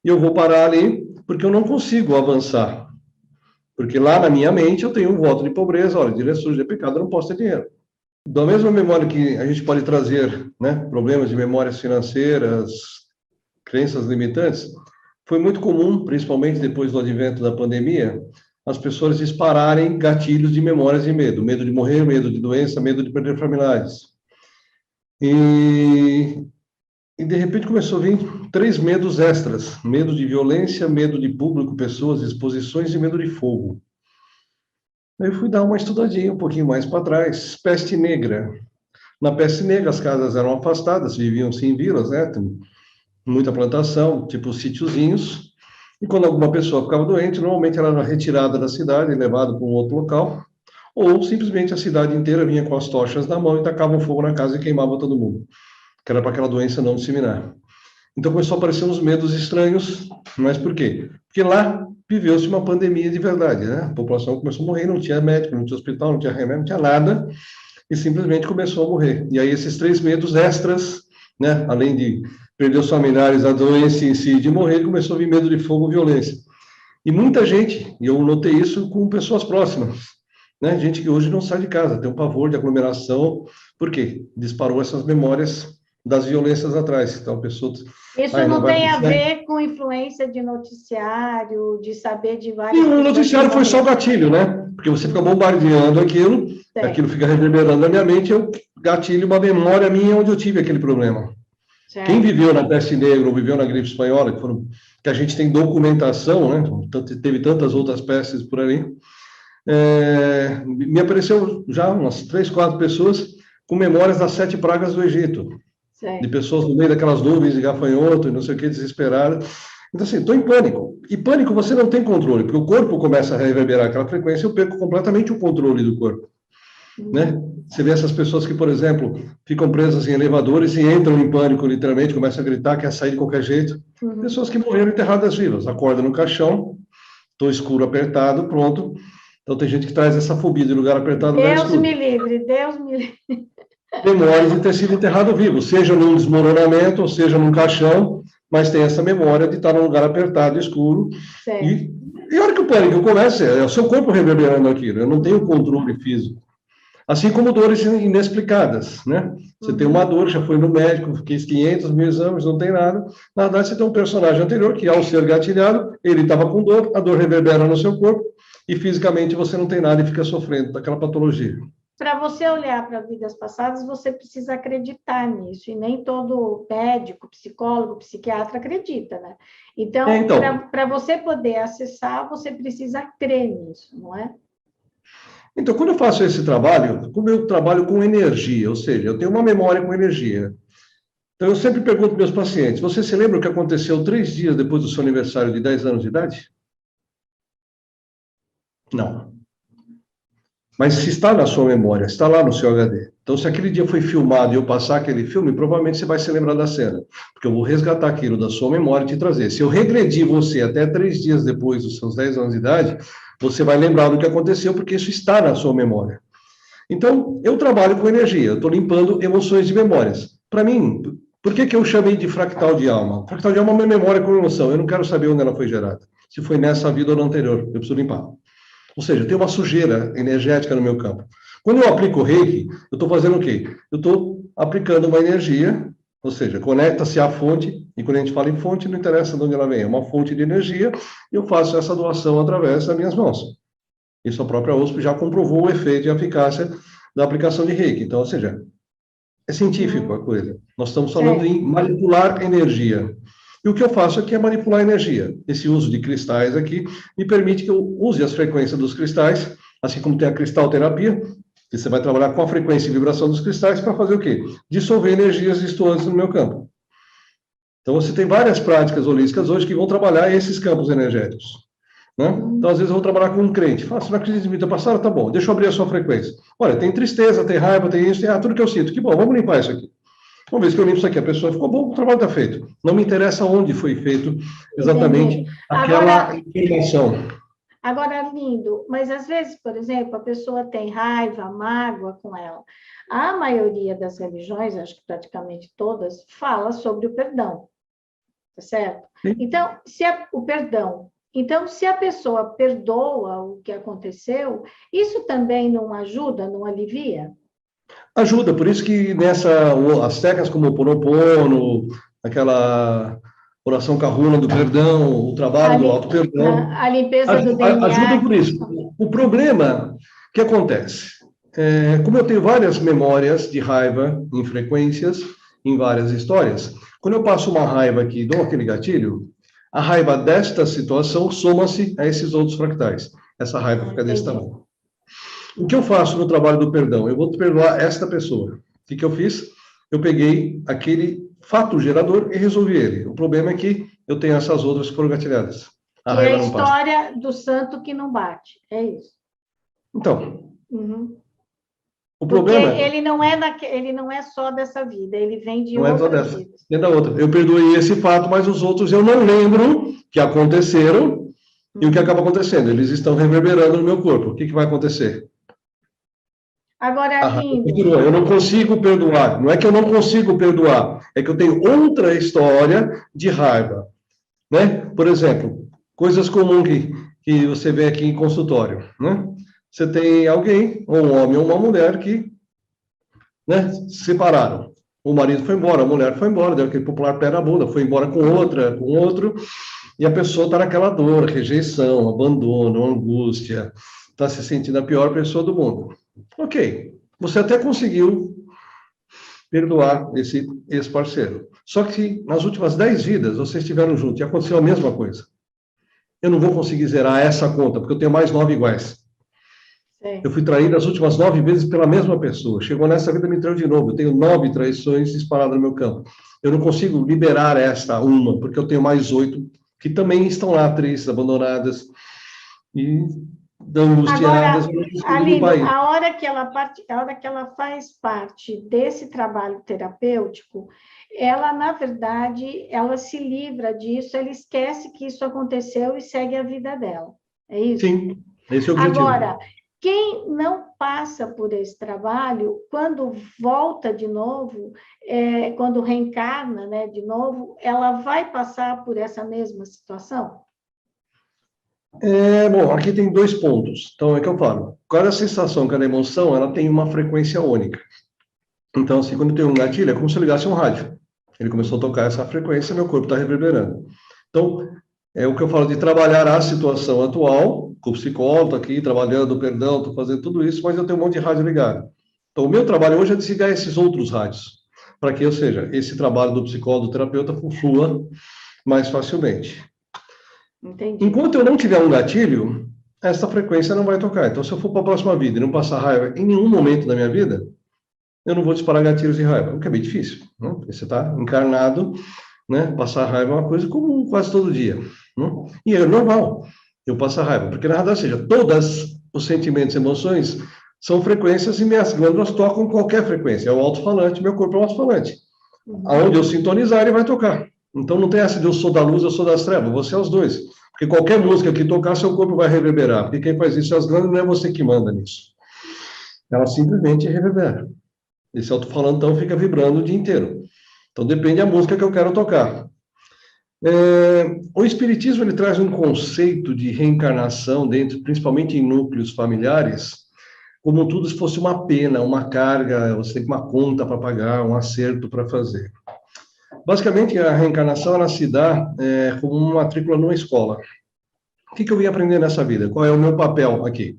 S2: e eu vou parar ali, porque eu não consigo avançar. Porque lá na minha mente eu tenho um voto de pobreza, olha, dinheiro é sujo, é pecado, eu não posso ter dinheiro. Da mesma memória que a gente pode trazer, né, problemas de memórias financeiras, crenças limitantes, foi muito comum, principalmente depois do advento da pandemia, as pessoas dispararem gatilhos de memórias de medo. Medo de morrer, medo de doença, medo de perder familiares. E de repente começou a vir 3 medos extras: medo de violência, medo de público, pessoas, exposições e medo de fogo. Aí eu fui dar uma estudadinha um pouquinho mais para trás. Peste negra. Na peste negra, as casas eram afastadas, viviam-se em vilas, né? Tem muita plantação, tipo sítiozinhos. E quando alguma pessoa ficava doente, normalmente ela era retirada da cidade e levada para um outro local, ou simplesmente a cidade inteira vinha com as tochas na mão e tacavam fogo na casa e queimava todo mundo, que era para aquela doença não disseminar. Então começou a aparecer uns medos estranhos, mas por quê? Porque lá viveu-se uma pandemia de verdade, né? A população começou a morrer, não tinha médico, não tinha hospital, não tinha remédio, não tinha nada, e simplesmente começou a morrer. E aí esses 3 medos extras, né, além de perder os familiares, a doença em si, de morrer, começou a vir medo de fogo e violência. E muita gente, e eu notei isso com pessoas próximas, né, gente que hoje não sai de casa, tem um pavor de aglomeração, por quê? Disparou essas memórias das violências atrás. Então, a pessoa...
S1: Isso
S2: não
S1: não
S2: vai
S1: tem a
S2: precisar.
S1: ver com influência de noticiário, de saber de
S2: E
S1: várias
S2: o
S1: pessoas que
S2: noticiário foi só o
S1: morreram.
S2: gatilho, né? Porque você fica bombardeando aquilo fica reverberando na minha mente, eu gatilho uma memória minha onde eu tive aquele problema.
S1: Certo.
S2: Quem viveu na peste negra ou viveu na gripe espanhola, que a gente tem documentação, né? Teve tantas outras pestes por ali, me apareceu já umas 3, 4 pessoas com memórias das 7 pragas do Egito.
S1: Certo.
S2: De pessoas no meio daquelas nuvens de gafanhoto e não sei o que, desesperadas. Então, assim, estou em pânico. E pânico você não tem controle, porque o corpo começa a reverberar aquela frequência e eu perco completamente o controle do corpo. Né? Você vê essas pessoas que, por exemplo, ficam presas em elevadores e entram em pânico, literalmente, começam a gritar, quer sair de qualquer jeito. Pessoas que morreram enterradas vivas, acordam no caixão, estou escuro, apertado, pronto. Então, tem gente que traz essa fobia de lugar apertado, lugar
S1: Deus
S2: escuro.
S1: me livre, Deus me livre.
S2: Memória de ter sido enterrado vivo, seja num desmoronamento, ou seja num caixão, mas tem essa memória de estar num lugar apertado, escuro. E a hora que o pânico começa, é o seu corpo reverberando aquilo, eu não tenho controle físico. Assim como dores inexplicadas, né? Você tem uma dor, já foi no médico, fez 500 mil exames, não tem nada. Na verdade, você tem um personagem anterior que, ao ser gatilhado, ele estava com dor, a dor reverbera no seu corpo e fisicamente você não tem nada e fica sofrendo daquela patologia.
S1: Para você olhar para vidas passadas, você precisa acreditar nisso, e nem todo médico, psicólogo, psiquiatra acredita, né? Então, para você poder acessar, você precisa crer nisso, não é?
S2: Então, quando eu faço esse trabalho, como eu trabalho com energia, ou seja, eu tenho uma memória com energia, Então, eu sempre pergunto para meus pacientes, você se lembra o que aconteceu 3 dias depois do seu aniversário de 10 anos de idade? Não. Mas se está na sua memória, está lá no seu HD. Então, se aquele dia foi filmado e eu passar aquele filme, provavelmente você vai se lembrar da cena. Porque eu vou resgatar aquilo da sua memória e te trazer. Se eu regredir você até 3 dias depois dos seus 10 anos de idade, você vai lembrar do que aconteceu, porque isso está na sua memória. Então, eu trabalho com energia, eu estou limpando emoções de memórias. Para mim, por que eu chamei de fractal de alma? Fractal de alma é uma memória com emoção. Eu não quero saber onde ela foi gerada. Se foi nessa vida ou na anterior. Eu preciso limpar. Ou seja, tem uma sujeira energética no meu campo. Quando eu aplico o Reiki, eu estou fazendo o quê? Eu estou aplicando uma energia, ou seja, conecta-se à fonte, e quando a gente fala em fonte, não interessa de onde ela vem, é uma fonte de energia, e eu faço essa doação através das minhas mãos. Isso a própria USP já comprovou o efeito e a eficácia da aplicação de Reiki. Então, ou seja, é científico a coisa. Nós estamos falando em manipular energia. E o que eu faço aqui é manipular energia. Esse uso de cristais aqui me permite que eu use as frequências dos cristais, assim como tem a cristalterapia, que você vai trabalhar com a frequência e vibração dos cristais para fazer o quê? Dissolver energias distantes no meu campo. Então, você tem várias práticas holísticas hoje que vão trabalhar esses campos energéticos. Né? Então, às vezes, eu vou trabalhar com um crente. Fala, você não acredita em vida passada? Tá bom, deixa eu abrir a sua frequência. Olha, tem tristeza, tem raiva, tem isso, tem tudo que eu sinto. Que bom, vamos limpar isso aqui. Uma vez que eu limpo isso aqui, a pessoa ficou bom, o trabalho está feito. Não me interessa onde foi feito exatamente aquela informação.
S1: Agora, lindo, mas às vezes, por exemplo, a pessoa tem raiva, mágoa com ela. A maioria das religiões, acho que praticamente todas, fala sobre o perdão, tá certo?
S2: Sim.
S1: Então, o perdão. Então, se a pessoa perdoa o que aconteceu, isso também não ajuda, não alivia?
S2: Ajuda, por isso que as técnicas como o Ponopono, aquela oração Kahuna do perdão, o trabalho do auto-perdão,
S1: a limpeza do DNA.
S2: Ajuda por isso. O problema que acontece, como eu tenho várias memórias de raiva em frequências, em várias histórias, quando eu passo uma raiva aqui e dou aquele gatilho, a raiva desta situação soma-se a esses outros fractais. Essa raiva fica desse tamanho. O que eu faço no trabalho do perdão? Eu vou perdoar esta pessoa. O que eu fiz? Eu peguei aquele fato gerador e resolvi ele. O problema é que eu tenho essas outras que foram gatilhadas.
S1: Que é a história do santo que não bate. É isso.
S2: Então, o
S1: porque
S2: problema
S1: ele não é só dessa vida, ele vem de
S2: outras
S1: vidas.
S2: É da outra. Eu perdoei esse fato, mas os outros eu não lembro que aconteceram. E o que acaba acontecendo? Eles estão reverberando no meu corpo. O que vai acontecer?
S1: Agora, lindo.
S2: Eu não consigo perdoar. Não é que eu não consigo perdoar, é que eu tenho outra história de raiva. Né? Por exemplo, coisas comuns que você vê aqui em consultório. Né? Você tem alguém, ou um homem ou uma mulher, que, né, se separaram. O marido foi embora, a mulher foi embora, deu aquele popular pé na bunda, foi embora com outra, com outro, e a pessoa está naquela dor, rejeição, abandono, angústia, está se sentindo a pior pessoa do mundo. Ok, você até conseguiu perdoar esse ex-parceiro. Só que nas últimas 10 vidas, vocês estiveram juntos e aconteceu a mesma coisa. Eu não vou conseguir zerar essa conta, porque eu tenho mais 9 iguais. Sim. Eu fui traído as últimas 9 vezes pela mesma pessoa. Chegou nessa vida, me traiu de novo. Eu tenho 9 traições disparadas no meu campo. Eu não consigo liberar esta uma, porque eu tenho mais 8 que também estão lá, tristes, abandonadas e angustiadas.
S1: Agora, a hora que ela faz parte desse trabalho terapêutico, ela, na verdade, ela se livra disso, ela esquece que isso aconteceu e segue a vida dela. É isso?
S2: Sim, esse é o objetivo.
S1: Agora, quem não passa por esse trabalho, quando volta de novo, quando reencarna, né, de novo, ela vai passar por essa mesma situação?
S2: Bom, aqui tem 2 pontos. Então, é que eu falo. Cada sensação, cada emoção, ela tem uma frequência única. Então, assim, quando tem um gatilho, é como se eu ligasse um rádio. Ele começou a tocar essa frequência, meu corpo está reverberando. Então, é o que eu falo de trabalhar a situação atual, com o psicólogo aqui, trabalhando o perdão, estou fazendo tudo isso, mas eu tenho um monte de rádio ligado. Então, o meu trabalho hoje é desligar esses outros rádios, para que, ou seja, esse trabalho do psicólogo, do terapeuta, flua mais facilmente.
S1: Entendi.
S2: Enquanto eu não tiver um gatilho, essa frequência não vai tocar. Então, se eu for para a próxima vida e não passar raiva em nenhum momento da minha vida, eu não vou disparar gatilhos de raiva. O que é bem difícil, né? Porque você está encarnado, né? Passar raiva é uma coisa comum quase todo dia, né? E é normal eu passar raiva, porque na verdade, seja, todos os sentimentos e emoções são frequências e minhas glândulas tocam qualquer frequência. É o alto-falante, meu corpo é um alto-falante. Aonde eu sintonizar, ele vai tocar. Então não tem essa de eu sou da luz, eu sou das trevas, você é os dois. Porque qualquer música que tocar, seu corpo vai reverberar. Porque quem faz isso é as glândulas, não é você que manda nisso. Ela simplesmente reverbera. Esse alto-falante, então, fica vibrando o dia inteiro. Então depende da música que eu quero tocar. O Espiritismo ele traz um conceito de reencarnação, dentro, principalmente em núcleos familiares, como tudo se fosse uma pena, uma carga, você tem uma conta para pagar, um acerto para fazer. Basicamente, a reencarnação ela se dá como uma matrícula numa escola. O que eu vim aprender nessa vida? Qual é o meu papel aqui?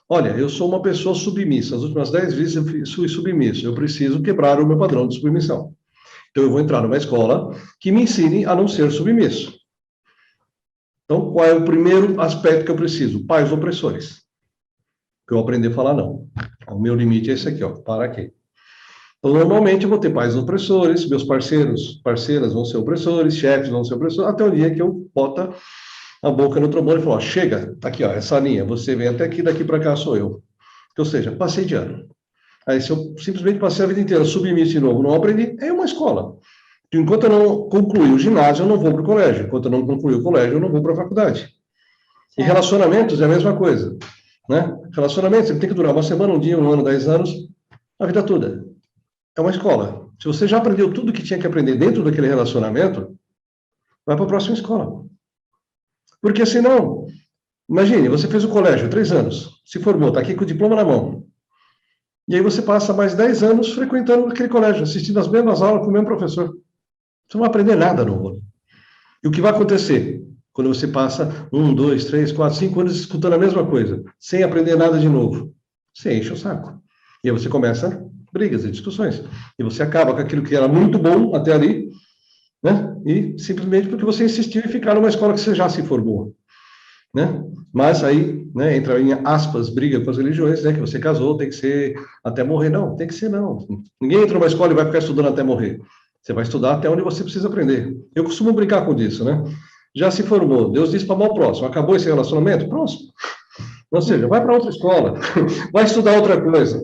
S2: Olha, eu sou uma pessoa submissa. As últimas 10 vezes eu fui submisso. Eu preciso quebrar o meu padrão de submissão. Então, eu vou entrar numa escola que me ensine a não ser submisso. Então, qual é o primeiro aspecto que eu preciso? Pais opressores. Que eu aprender a falar não. O meu limite é esse aqui, ó. Para aqui. Então, normalmente, eu vou ter pais opressores, meus parceiras vão ser opressores, chefes vão ser opressores, até o dia que eu boto a boca no trombone e falo, ó, chega, tá aqui, ó, essa linha, você vem até aqui, daqui para cá sou eu. Ou seja, passei de ano. Aí, se eu simplesmente passei a vida inteira submisso de novo, não aprendi, é uma escola. Enquanto eu não concluí o ginásio, eu não vou para o colégio. Enquanto eu não concluí o colégio, eu não vou para a faculdade. E relacionamentos é a mesma coisa, né? Relacionamentos, ele tem que durar uma semana, um dia, um ano, 10 anos, a vida toda. É uma escola. Se você já aprendeu tudo que tinha que aprender dentro daquele relacionamento, vai para a próxima escola. Porque senão, imagine, você fez o colégio, 3 anos, se formou, está aqui com o diploma na mão. E aí você passa mais 10 anos frequentando aquele colégio, assistindo as mesmas aulas com o mesmo professor. Você não vai aprender nada novo. E o que vai acontecer quando você passa 1, 2, 3, 4, 5 anos escutando a mesma coisa, sem aprender nada de novo? Você enche o saco. E aí você começa brigas e discussões. E você acaba com aquilo que era muito bom até ali, né? E simplesmente porque você insistiu em ficar numa escola que você já se formou, né? Mas aí, né, entra em aspas, briga com as religiões, né? Que você casou, tem que ser até morrer. Não, tem que ser não. Ninguém entra numa escola e vai ficar estudando até morrer. Você vai estudar até onde você precisa aprender. Eu costumo brincar com isso, né? Já se formou, Deus disse para amar o próximo. Acabou esse relacionamento? Próximo. Ou seja, vai para outra escola, vai estudar outra coisa.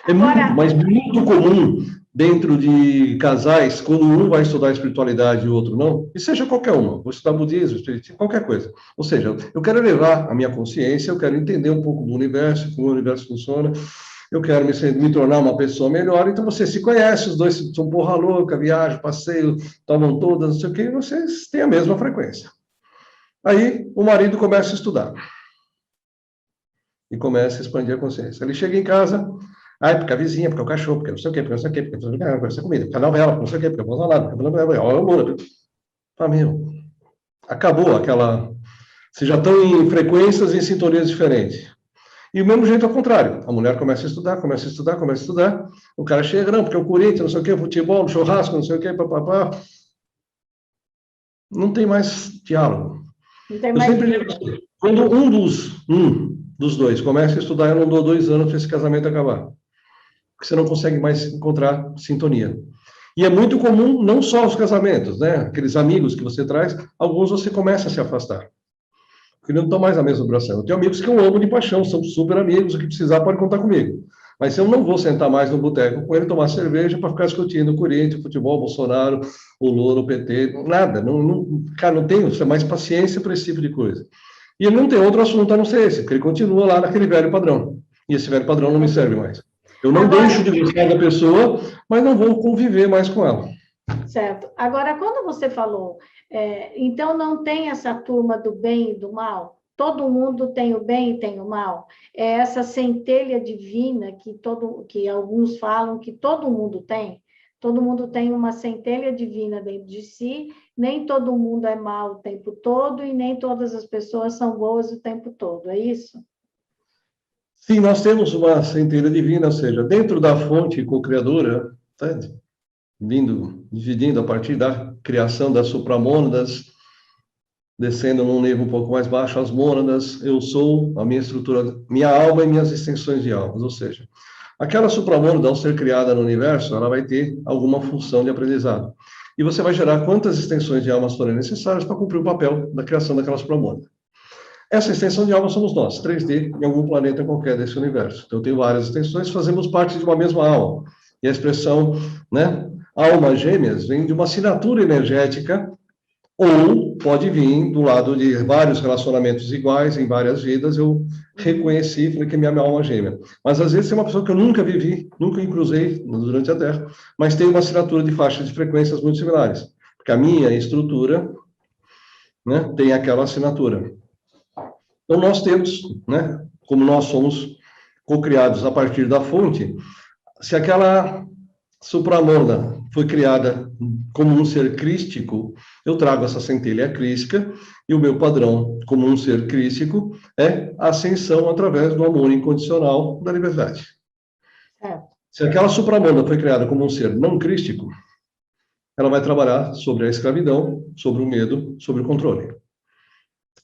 S2: É muito, mas muito comum dentro de casais, quando um vai estudar espiritualidade e o outro não, e seja qualquer uma, vou estudar budismo, espiritismo, qualquer coisa. Ou seja, eu quero elevar a minha consciência, eu quero entender um pouco do universo, como o universo funciona, eu quero me tornar uma pessoa melhor, então você se conhece, os dois são porra louca, viajam, passeio, tomam todas, não sei o quê, e vocês têm a mesma frequência. Aí o marido começa a estudar. E começa a expandir a consciência. Ele chega em casa, aí porque a vizinha, porque o cachorro, porque não sei o quê, porque não sei o quê, porque não sei o quê, porque essa comida, porque a novela, porque não sei o quê, porque eu vou lá, porque eu vou lá, meu, acabou aquela... Vocês já estão em frequências e em sintonias diferentes. E o mesmo jeito ao contrário. A mulher começa a estudar, começa a estudar, começa a estudar. O cara chega, não, porque o Corinthians, não sei o quê, futebol, churrasco, não sei o quê, papapá. Não tem mais diálogo.
S1: Não tem mais diálogo.
S2: Quando um dos dois começa a estudar, eu não dou 2 anos para esse casamento acabar. Porque você não consegue mais encontrar sintonia. E é muito comum, não só os casamentos, né? Aqueles amigos que você traz, alguns você começa a se afastar. Porque não estão mais na mesma vibração. Eu tenho amigos que eu amo de paixão, são super amigos, o que precisar pode contar comigo. Mas eu não vou sentar mais no boteco com ele, tomar cerveja para ficar discutindo o Corinthians, futebol, Bolsonaro, o Lula, o PT, nada. Cara, não tenho mais paciência para esse tipo de coisa. E ele não tem outro assunto a não ser esse, porque ele continua lá naquele velho padrão. E esse velho padrão não me serve mais. Eu não deixo de gostar da pessoa, mas não vou conviver mais com ela.
S1: Certo. Agora, quando você falou, então não tem essa turma do bem e do mal? Todo mundo tem o bem e tem o mal? É essa centelha divina que alguns falam que todo mundo tem? Todo mundo tem uma centelha divina dentro de si, nem todo mundo é mal o tempo todo e nem todas as pessoas são boas o tempo todo, é isso?
S2: Sim, nós temos uma centelha divina, ou seja, dentro da fonte co-criadora, tá? Dividindo a partir da criação das supramônadas, descendo num nível um pouco mais baixo, as mônadas, eu sou a minha estrutura, minha alma e minhas extensões de almas, ou seja, Aquela supramônada, ao ser criada no universo, ela vai ter alguma função de aprendizado. E você vai gerar quantas extensões de almas forem necessárias para cumprir o papel da criação daquela supramônada. Essa extensão de alma somos nós, 3D, em algum planeta qualquer desse universo. Então, eu tenho várias extensões, fazemos parte de uma mesma alma. E a expressão, né, almas gêmeas, vem de uma assinatura energética, ou pode vir do lado de vários relacionamentos iguais, em várias vidas, eu reconheci, falei que é minha alma gêmea. Mas, às vezes, é uma pessoa que eu nunca vivi, nunca cruzei durante a Terra, mas tem uma assinatura de faixas de frequências muito similares. Porque a minha estrutura, né, tem aquela assinatura. Então, nós temos, né, como nós somos co-criados a partir da fonte, se aquela supramônada foi criada como um ser crístico, eu trago essa centelha crística, e o meu padrão como um ser crístico é a ascensão através do amor incondicional da liberdade. Se aquela supramônada foi criada como um ser não crístico, ela vai trabalhar sobre a escravidão, sobre o medo, sobre o controle.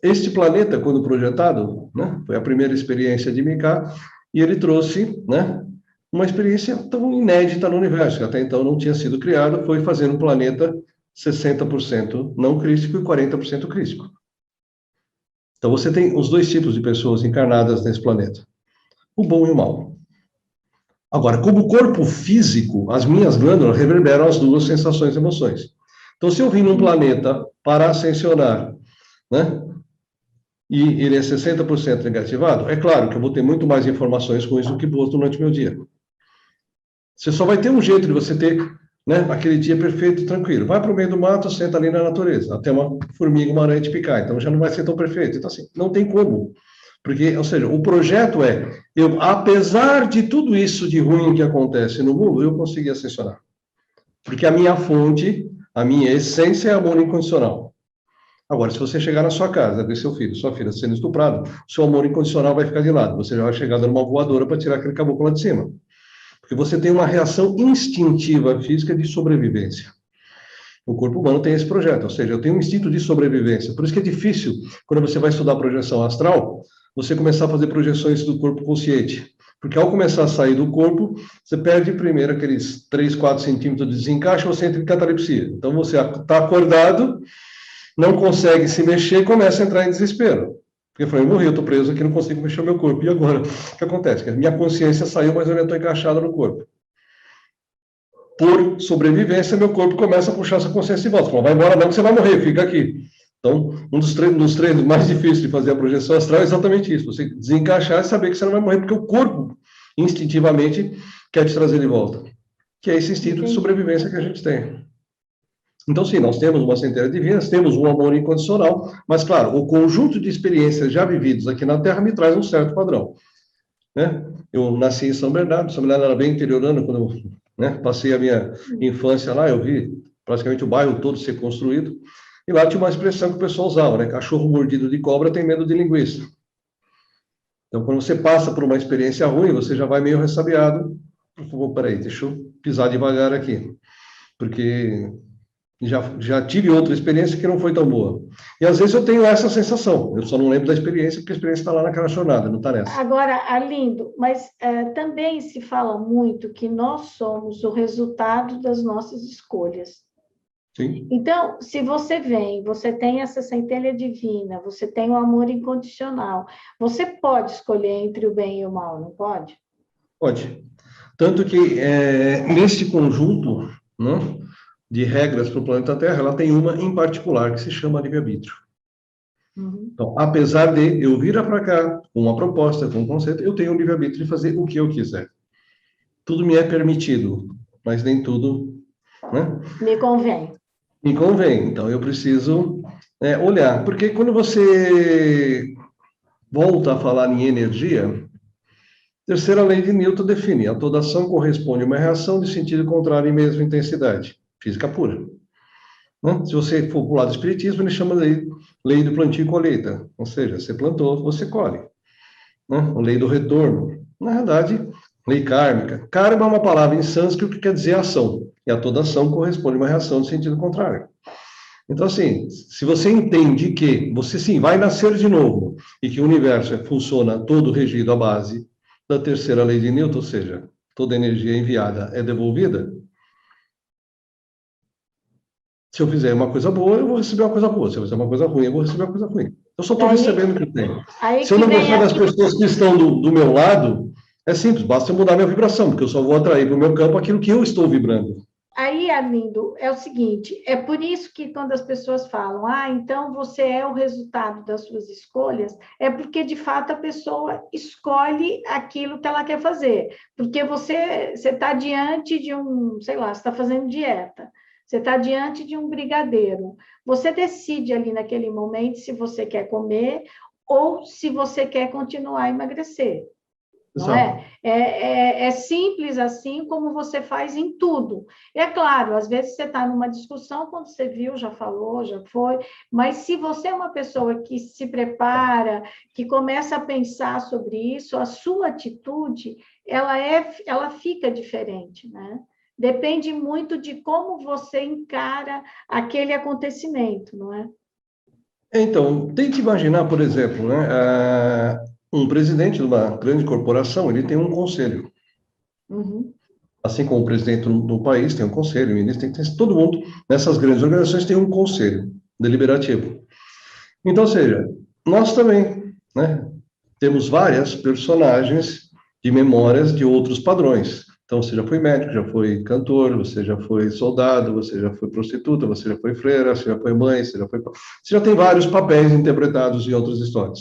S2: Este planeta, quando projetado, né, foi a primeira experiência de Mika, e ele trouxe, né, uma experiência tão inédita no universo, que até então não tinha sido criado, foi fazer um planeta 60% não crístico e 40% crístico. Então você tem os dois tipos de pessoas encarnadas nesse planeta, o bom e o mal. Agora, como corpo físico, as minhas glândulas reverberam as duas sensações e emoções. Então, se eu vim num planeta para ascensionar, né, e ele é 60% negativado, é claro que eu vou ter muito mais informações ruins do que boas durante o meu dia. Você só vai ter um jeito de você ter, né, aquele dia perfeito e tranquilo. Vai para o meio do mato, senta ali na natureza, até uma formiga, uma aranha te picar, então já não vai ser tão perfeito. Então, assim, não tem como. Porque, ou seja, o projeto é, eu, apesar de tudo isso de ruim que acontece no mundo, eu consegui ascensionar. Porque a minha fonte, a minha essência é amor incondicional. Agora, se você chegar na sua casa, ver seu filho, sua filha sendo estuprado, seu amor incondicional vai ficar de lado. Você já vai chegar dando uma voadora para tirar aquele caboclo lá de cima. Porque você tem uma reação instintiva física de sobrevivência. O corpo humano tem esse projeto, ou seja, eu tenho um instinto de sobrevivência. Por isso que é difícil, quando você vai estudar projeção astral, você começar a fazer projeções do corpo consciente. Porque ao começar a sair do corpo, você perde primeiro aqueles 3, 4 centímetros de desencaixe, você entra em catalepsia. Então você está acordado, não consegue se mexer e começa a entrar em desespero. Porque eu falei, eu morri, eu estou preso aqui, não consigo mexer o meu corpo. E agora? O que acontece? A minha consciência saiu, mas eu ainda estou encaixado no corpo. Por sobrevivência, meu corpo começa a puxar essa consciência de volta. Fala, vai embora não, que você vai morrer, fica aqui. Então, um dos treinos mais difíceis de fazer a projeção astral é exatamente isso. Você desencaixar e saber que você não vai morrer, porque o corpo, instintivamente, quer te trazer de volta. Que é esse instinto de sobrevivência que a gente tem. Então, sim, nós temos uma centelha divina, temos um amor incondicional, mas, claro, o conjunto de experiências já vividas aqui na Terra me traz um certo padrão. Né? Eu nasci em São Bernardo era bem interiorana, quando eu, né, passei a minha infância lá, eu vi praticamente o bairro todo ser construído, e lá tinha uma expressão que o pessoal usava, né? Cachorro mordido de cobra tem medo de linguiça. Então, quando você passa por uma experiência ruim, você já vai meio ressabiado. Peraí, deixa eu pisar devagar aqui, porque já tive outra experiência que não foi tão boa. E às vezes eu tenho essa sensação, eu só não lembro da experiência, porque a experiência está lá naquela jornada, não está nessa.
S1: Agora, Arlindo, mas também se fala muito que nós somos o resultado das nossas escolhas.
S2: Sim.
S1: Então, se você vem, você tem essa centelha divina, você tem o amor incondicional, você pode escolher entre o bem e o mal, não pode?
S2: Pode. Tanto que neste conjunto, né, de regras para o planeta Terra, ela tem uma em particular que se chama livre-arbítrio.
S1: Uhum.
S2: Então, apesar de eu vir para cá com uma proposta, com um conceito, eu tenho o livre-arbítrio de fazer o que eu quiser. Tudo me é permitido, mas nem tudo, né,
S1: me convém.
S2: Me convém. Então, eu preciso olhar. Porque quando você volta a falar em energia, a terceira lei de Newton define: a toda ação corresponde a uma reação de sentido contrário em mesma intensidade. Física pura. Né? Se você for para o lado do espiritismo, ele chama de lei do plantio e colheita. Ou seja, você plantou, você colhe. Né? A lei do retorno. Na verdade, lei kármica. Karma é uma palavra em sânscrito que quer dizer ação. E a toda ação corresponde a uma reação de sentido contrário. Então, assim, se você entende que você, sim, vai nascer de novo e que o universo funciona todo regido à base da terceira lei de Newton, ou seja, toda energia enviada é devolvida, se eu fizer uma coisa boa, eu vou receber uma coisa boa. Se eu fizer uma coisa ruim, eu vou receber uma coisa ruim. Eu só estou
S1: Daí,
S2: recebendo o que eu tenho.
S1: aí
S2: Se eu
S1: que
S2: não
S1: vem
S2: gostar
S1: a...
S2: das pessoas que estão do meu lado, é simples, basta eu mudar minha vibração, porque eu só vou atrair para o meu campo aquilo que eu estou vibrando.
S1: Aí, Arlindo, é o seguinte, é por isso que quando as pessoas falam, então você é o resultado das suas escolhas, é porque, de fato, a pessoa escolhe aquilo que ela quer fazer. Porque você está diante de um, sei lá, você está fazendo dieta, você está diante de um brigadeiro. Você decide ali naquele momento se você quer comer ou se você quer continuar a emagrecer. Não
S2: Exato.
S1: é? É simples assim como você faz em tudo. É claro, às vezes você está numa discussão, quando você viu, já falou, já foi, mas se você é uma pessoa que se prepara, que começa a pensar sobre isso, a sua atitude, ela fica diferente, né? Depende muito de como você encara aquele acontecimento, não é?
S2: Então, tente imaginar, por exemplo, né, um presidente de uma grande corporação, ele tem um conselho.
S1: Uhum.
S2: Assim como o presidente do país tem um conselho, o ministro todo mundo, nessas grandes organizações tem um conselho deliberativo. Então, ou seja, nós também, né, temos várias personagens de memórias de outros padrões. Então, você já foi médico, já foi cantor, você já foi soldado, você já foi prostituta, você já foi freira, você já foi mãe, você já foi... Você já tem vários papéis interpretados em outras histórias.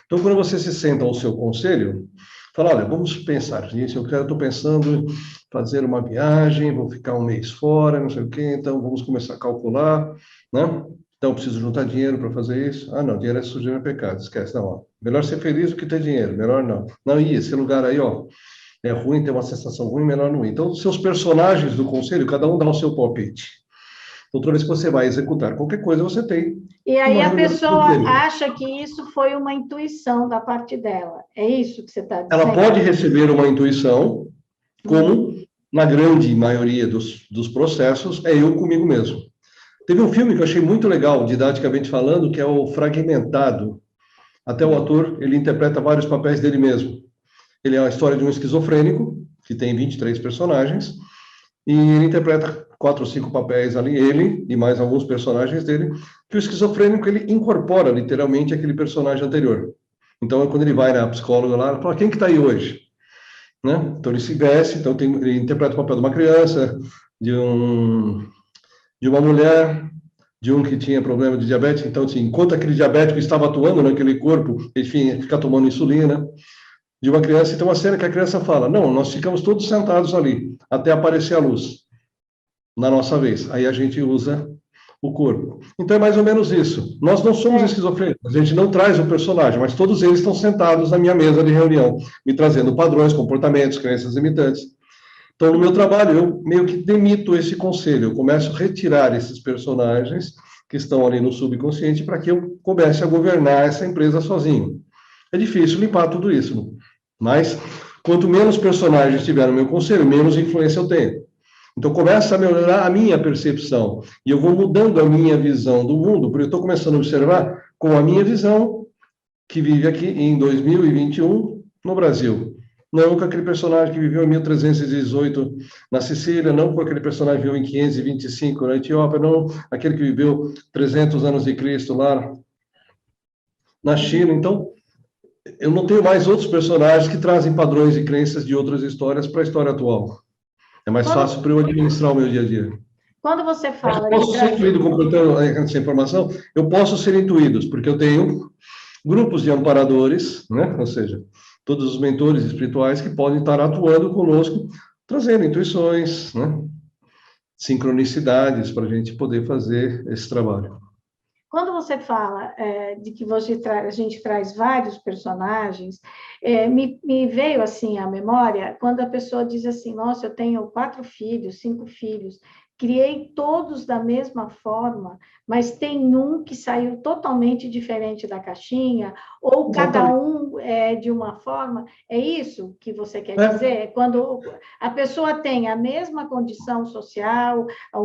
S2: Então, quando você se senta ao seu conselho, fala, olha, vamos pensar nisso, eu estou pensando em fazer uma viagem, vou ficar um mês fora, não sei o quê, então vamos começar a calcular, né? Então, preciso juntar dinheiro para fazer isso. Ah, não, dinheiro é sujeira, é pecado, esquece. Não, ó. Melhor ser feliz do que ter dinheiro, melhor não. Não, e esse lugar aí, ó, é ruim, tem uma sensação ruim, melhor não ir. Então, os seus personagens do conselho, cada um dá o seu palpite. Então, toda vez que você vai executar qualquer coisa, você tem
S1: E aí
S2: uma
S1: a
S2: reunião do
S1: pessoa
S2: conselho.
S1: acha que isso foi uma intuição da parte dela. É isso que você está
S2: Ela
S1: dizendo?
S2: pode receber uma intuição,
S1: Uhum.
S2: como, na grande maioria dos processos, é eu comigo mesmo. Teve um filme que eu achei muito legal, didaticamente falando, que é o Fragmentado. Até o ator, ele interpreta vários papéis dele mesmo. Ele é a história de um esquizofrênico, que tem 23 personagens, e ele interpreta 4 ou 5 papéis ali, ele e mais alguns personagens dele, que o esquizofrênico, ele incorpora literalmente aquele personagem anterior. Então, quando ele vai na psicóloga lá, ela fala, quem que está aí hoje? Né? Então, ele se veste, então ele interpreta o papel de uma criança, de, um, de uma mulher, de um que tinha problema de diabetes, então, assim, enquanto aquele diabético estava atuando naquele corpo, ele tinha que ficar tomando insulina, de uma criança, então uma cena que a criança fala, não, nós ficamos todos sentados ali, até aparecer a luz, na nossa vez, aí a gente usa o corpo. Então é mais ou menos isso. Nós não somos
S1: É.
S2: esquizofrênicos, a gente não traz o personagem, mas todos eles estão sentados na minha mesa de reunião, me trazendo padrões, comportamentos, crenças limitantes. Então, no meu trabalho, eu meio que demito esse conselho, eu começo a retirar esses personagens que estão ali no subconsciente para que eu comece a governar essa empresa sozinho. É difícil limpar tudo isso, mas quanto menos personagens tiver no meu conselho, menos influência eu tenho. Então começa a melhorar a minha percepção e eu vou mudando a minha visão do mundo, porque eu estou começando a observar com a minha visão que vive aqui em 2021 no Brasil. Não com aquele personagem que viveu em 1318 na Sicília, não com aquele personagem que viveu em 525 na Etiópia, não aquele que viveu 300 anos de Cristo lá na China. Então, eu não tenho mais outros personagens que trazem padrões e crenças de outras histórias para a história atual. É mais fácil
S1: Quando,
S2: para eu administrar o meu dia a dia.
S1: quando você
S2: Mas eu
S1: fala de
S2: posso ser
S1: trazer.
S2: intuído, completando essa informação, eu posso ser intuídos, porque eu tenho grupos de amparadores, né? Ou seja, todos os mentores espirituais que podem estar atuando conosco, trazendo intuições, né? Sincronicidades para a gente poder fazer esse trabalho.
S1: Quando você fala de que a gente traz vários personagens, me veio assim à memória quando a pessoa diz assim: Nossa, eu tenho 4 filhos, 5 filhos, criei todos da mesma forma, mas tem um que saiu totalmente diferente da caixinha, ou cada
S2: Exatamente.
S1: um é de uma forma. É isso que você quer
S2: É,
S1: dizer? Quando a pessoa tem a mesma condição social, a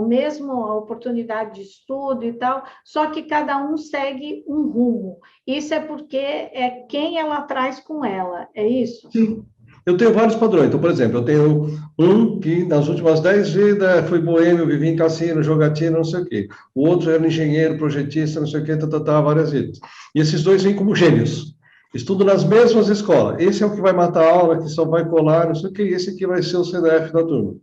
S1: oportunidade de estudo e tal, só que cada um segue um rumo. Isso é porque é quem ela traz com ela, é isso?
S2: sim. eu tenho vários padrões. Então, por exemplo, eu tenho um que nas últimas 10 vidas foi boêmio, vivia em cassino, jogatina, não sei o quê. O outro era engenheiro, projetista, não sei o quê, várias vidas. E esses dois vêm como gêmeos. Estudam nas mesmas escolas. Esse é o que vai matar a aula, que só vai colar, não sei o quê. E esse aqui vai ser o CDF da turma.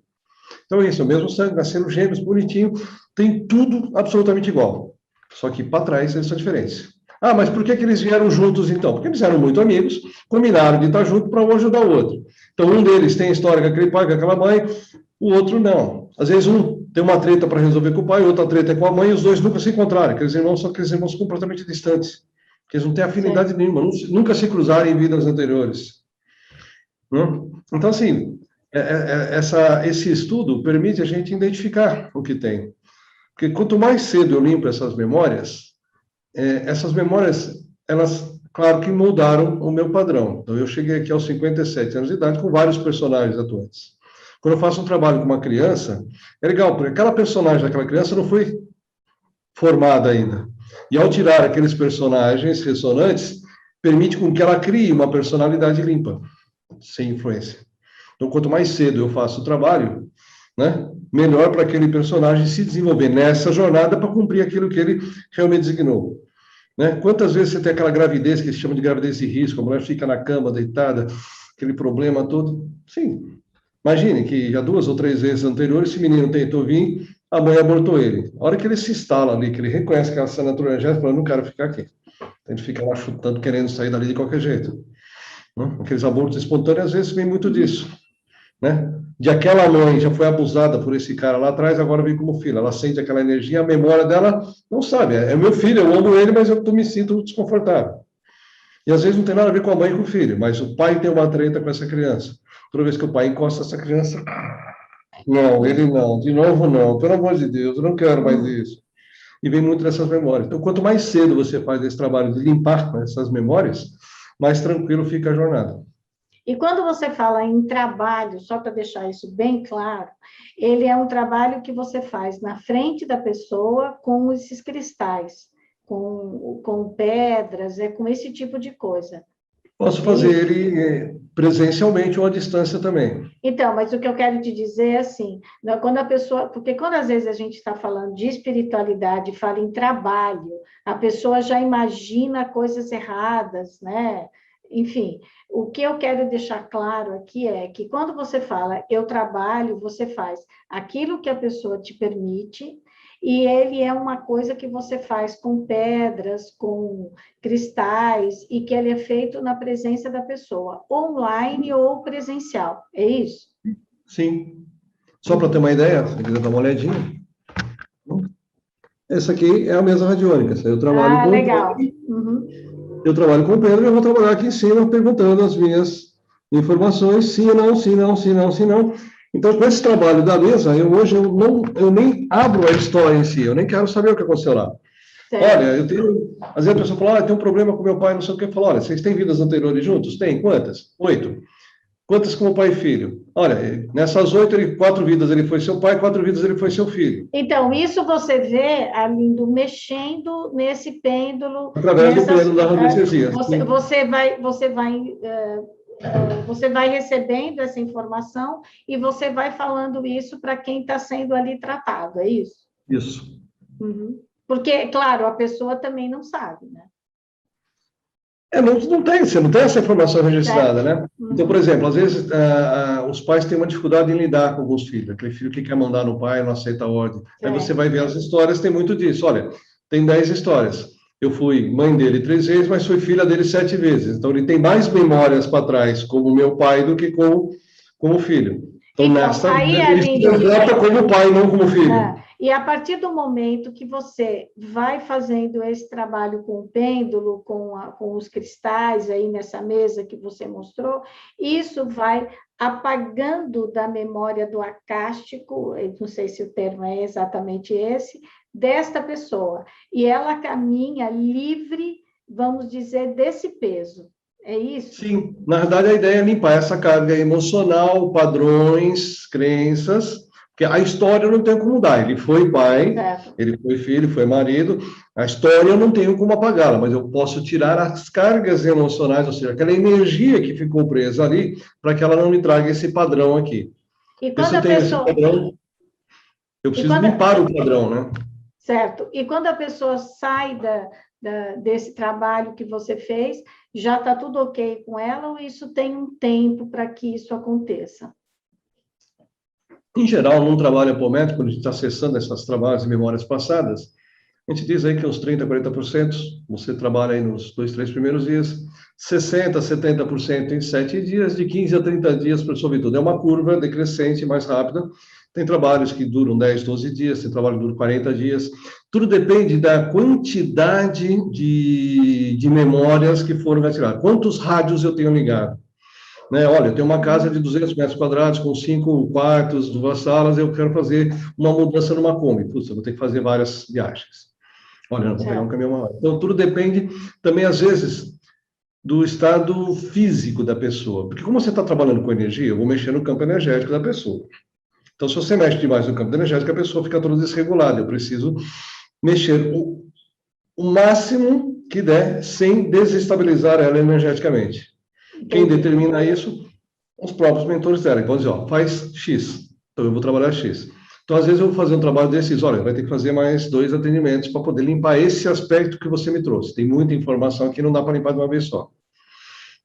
S2: Então é isso, é o mesmo sangue, nasceram gêmeos, bonitinho, tem tudo absolutamente igual. Só que para trás eles são diferentes. Ah, mas por que eles vieram juntos então? Porque eles eram muito amigos, combinaram de estar junto para um ajudar o outro. Então um deles tem história com aquele pai, com aquela mãe, o outro não. Às vezes um tem uma treta para resolver com o pai, outra treta é com a mãe, e os dois nunca se encontraram. Aqueles irmãos são aqueles irmãos completamente distantes, que eles não têm afinidade nenhuma, nunca se cruzaram em vidas anteriores. Então, assim, esse estudo permite a gente identificar o que tem. Porque quanto mais cedo eu limpo essas memórias, elas, claro que moldaram o meu padrão. Então, eu cheguei aqui aos 57 anos de idade com vários personagens atuantes. Quando eu faço um trabalho com uma criança, é legal, porque aquela personagem daquela criança não foi formada ainda. E ao tirar aqueles personagens ressonantes, permite com que ela crie uma personalidade limpa, sem influência. Então, quanto mais cedo eu faço o trabalho, né, melhor para aquele personagem se desenvolver nessa jornada para cumprir aquilo que ele realmente designou. Né? Quantas vezes você tem aquela gravidez que se chama de gravidez de risco, a mulher fica na cama deitada, aquele problema todo? Sim. Imagine que já 2 ou 3 vezes anteriores, esse menino tentou vir, a mãe abortou ele. A hora que ele se instala ali, que ele reconhece que a assinatura angélica, fala, eu não quero ficar aqui. Ele fica lá chutando, querendo sair dali de qualquer jeito. Aqueles abortos espontâneos, às vezes, vem muito disso. Né? De aquela mãe já foi abusada por esse cara lá atrás, agora vem como filha. Ela sente aquela energia, a memória dela não sabe. É meu filho, eu amo ele, mas eu me sinto desconfortável. E às vezes não tem nada a ver com a mãe e com o filho, mas o pai tem uma treta com essa criança. Toda vez que o pai encosta essa criança, não, ele não, de novo não, pelo amor de Deus, eu não quero mais isso. E vem muito dessas memórias. Então, quanto mais cedo você faz esse trabalho de limpar essas memórias, mais tranquilo fica a jornada.
S1: E quando você fala em trabalho, só para deixar isso bem claro, ele é um trabalho que você faz na frente da pessoa com esses cristais, com pedras, com esse tipo de coisa.
S2: Posso fazer ele presencialmente ou à distância também.
S1: Então, mas o que eu quero te dizer é assim, quando a pessoa, porque quando às vezes a gente está falando de espiritualidade, fala em trabalho, a pessoa já imagina coisas erradas, né? Enfim, o que eu quero deixar claro aqui é que quando você fala eu trabalho, você faz aquilo que a pessoa te permite, e ele é uma coisa que você faz com pedras, com cristais, e que ele é feito na presença da pessoa, online ou presencial, é isso?
S2: Sim. Só para ter uma ideia, se quiser dar uma olhadinha. Essa aqui é a mesa radiônica. Eu trabalho com
S1: legal.
S2: Eu trabalho com o Pedro e eu vou trabalhar aqui em cima perguntando as minhas informações, sim ou não, sim, não, sim, não, sim, não. Então, com esse trabalho da mesa, eu nem abro a história em si, eu nem quero saber o que aconteceu lá. Certo. Olha, às vezes a pessoa fala, tem um problema com meu pai, não sei o que, eu falo, olha, vocês têm vidas anteriores juntos? Tem, quantas? 8. Quantas como pai e filho? Olha, nessas 8, 4 vidas ele foi seu pai, 4 vidas ele foi seu filho.
S1: Então, isso você vê, Arlindo, mexendo nesse pêndulo.
S2: Através do pêndulo da radiestesia.
S1: Você vai recebendo essa informação e você vai falando isso para quem está sendo ali tratado, é isso?
S2: Isso.
S1: Uhum. Porque, claro, a pessoa também não sabe, né?
S2: Você não tem essa informação registrada, né? Então, por exemplo, às vezes os pais têm uma dificuldade em lidar com alguns filhos. Aquele filho que quer mandar no pai, não aceita a ordem. Aí você vai ver as histórias, tem muito disso. Olha, tem 10 histórias. Eu fui mãe dele 3 vezes, mas fui filha dele 7 vezes. Então, ele tem mais memórias para trás como meu pai do que como filho. Então, nessa vida, ele se comporta como pai, não como filho.
S1: E a partir do momento que você vai fazendo esse trabalho com o pêndulo, com os cristais aí nessa mesa que você mostrou, isso vai apagando da memória do acástico, não sei se o termo é exatamente esse, desta pessoa. E ela caminha livre, vamos dizer, desse peso. É isso?
S2: Sim, na verdade a ideia é limpar essa carga emocional, padrões, crenças, Porque a história eu não tenho como mudar. Ele foi pai,
S1: certo.
S2: ele foi filho, foi marido. A história eu não tenho como apagá-la, mas eu posso tirar as cargas emocionais, ou seja, aquela energia que ficou presa ali, para que ela não me traga esse padrão aqui.
S1: E
S2: Porque se
S1: quando
S2: eu
S1: a
S2: tenho esse
S1: pessoa.
S2: padrão, eu
S1: E
S2: preciso
S1: quando,
S2: limpar o padrão, né?
S1: certo. E quando a pessoa sai desse trabalho que você fez, já está tudo ok com ela ou isso tem um tempo para que isso aconteça?
S2: Em geral, num trabalho apométrico, quando a gente está acessando esses trabalhos e memórias passadas, a gente diz aí que uns 30%, 40% você trabalha aí nos 2, 3 primeiros dias, 60%, 70% em 7 dias, de 15 a 30 dias para resolver tudo. É uma curva decrescente, mais rápida. Tem trabalhos que duram 10, 12 dias, tem trabalho que dura 40 dias. Tudo depende da quantidade de memórias que foram retiradas. Quantos rádios eu tenho ligado? Né? Olha, eu tenho uma casa de 200 metros quadrados, com 5 quartos, 2 salas, eu quero fazer uma mudança numa Kombi. Putz, eu vou ter que fazer várias viagens. Olha, não vou pegar um
S1: Certo.
S2: caminhão maior. Então, tudo depende também, às vezes, do estado físico da pessoa. Porque como você está trabalhando com energia, eu vou mexer no campo energético da pessoa. Então, se você mexe demais no campo energético, a pessoa fica toda desregulada. Eu preciso mexer o máximo que der, sem desestabilizar ela energeticamente. Quem
S1: Entendi.
S2: determina isso? Os próprios mentores dela. Então, dizer, ó, faz X. Então, eu vou trabalhar X. Então, às vezes, eu vou fazer um trabalho desses, olha, vai ter que fazer mais 2 atendimentos para poder limpar esse aspecto que você me trouxe. Tem muita informação aqui, não dá para limpar de uma vez só.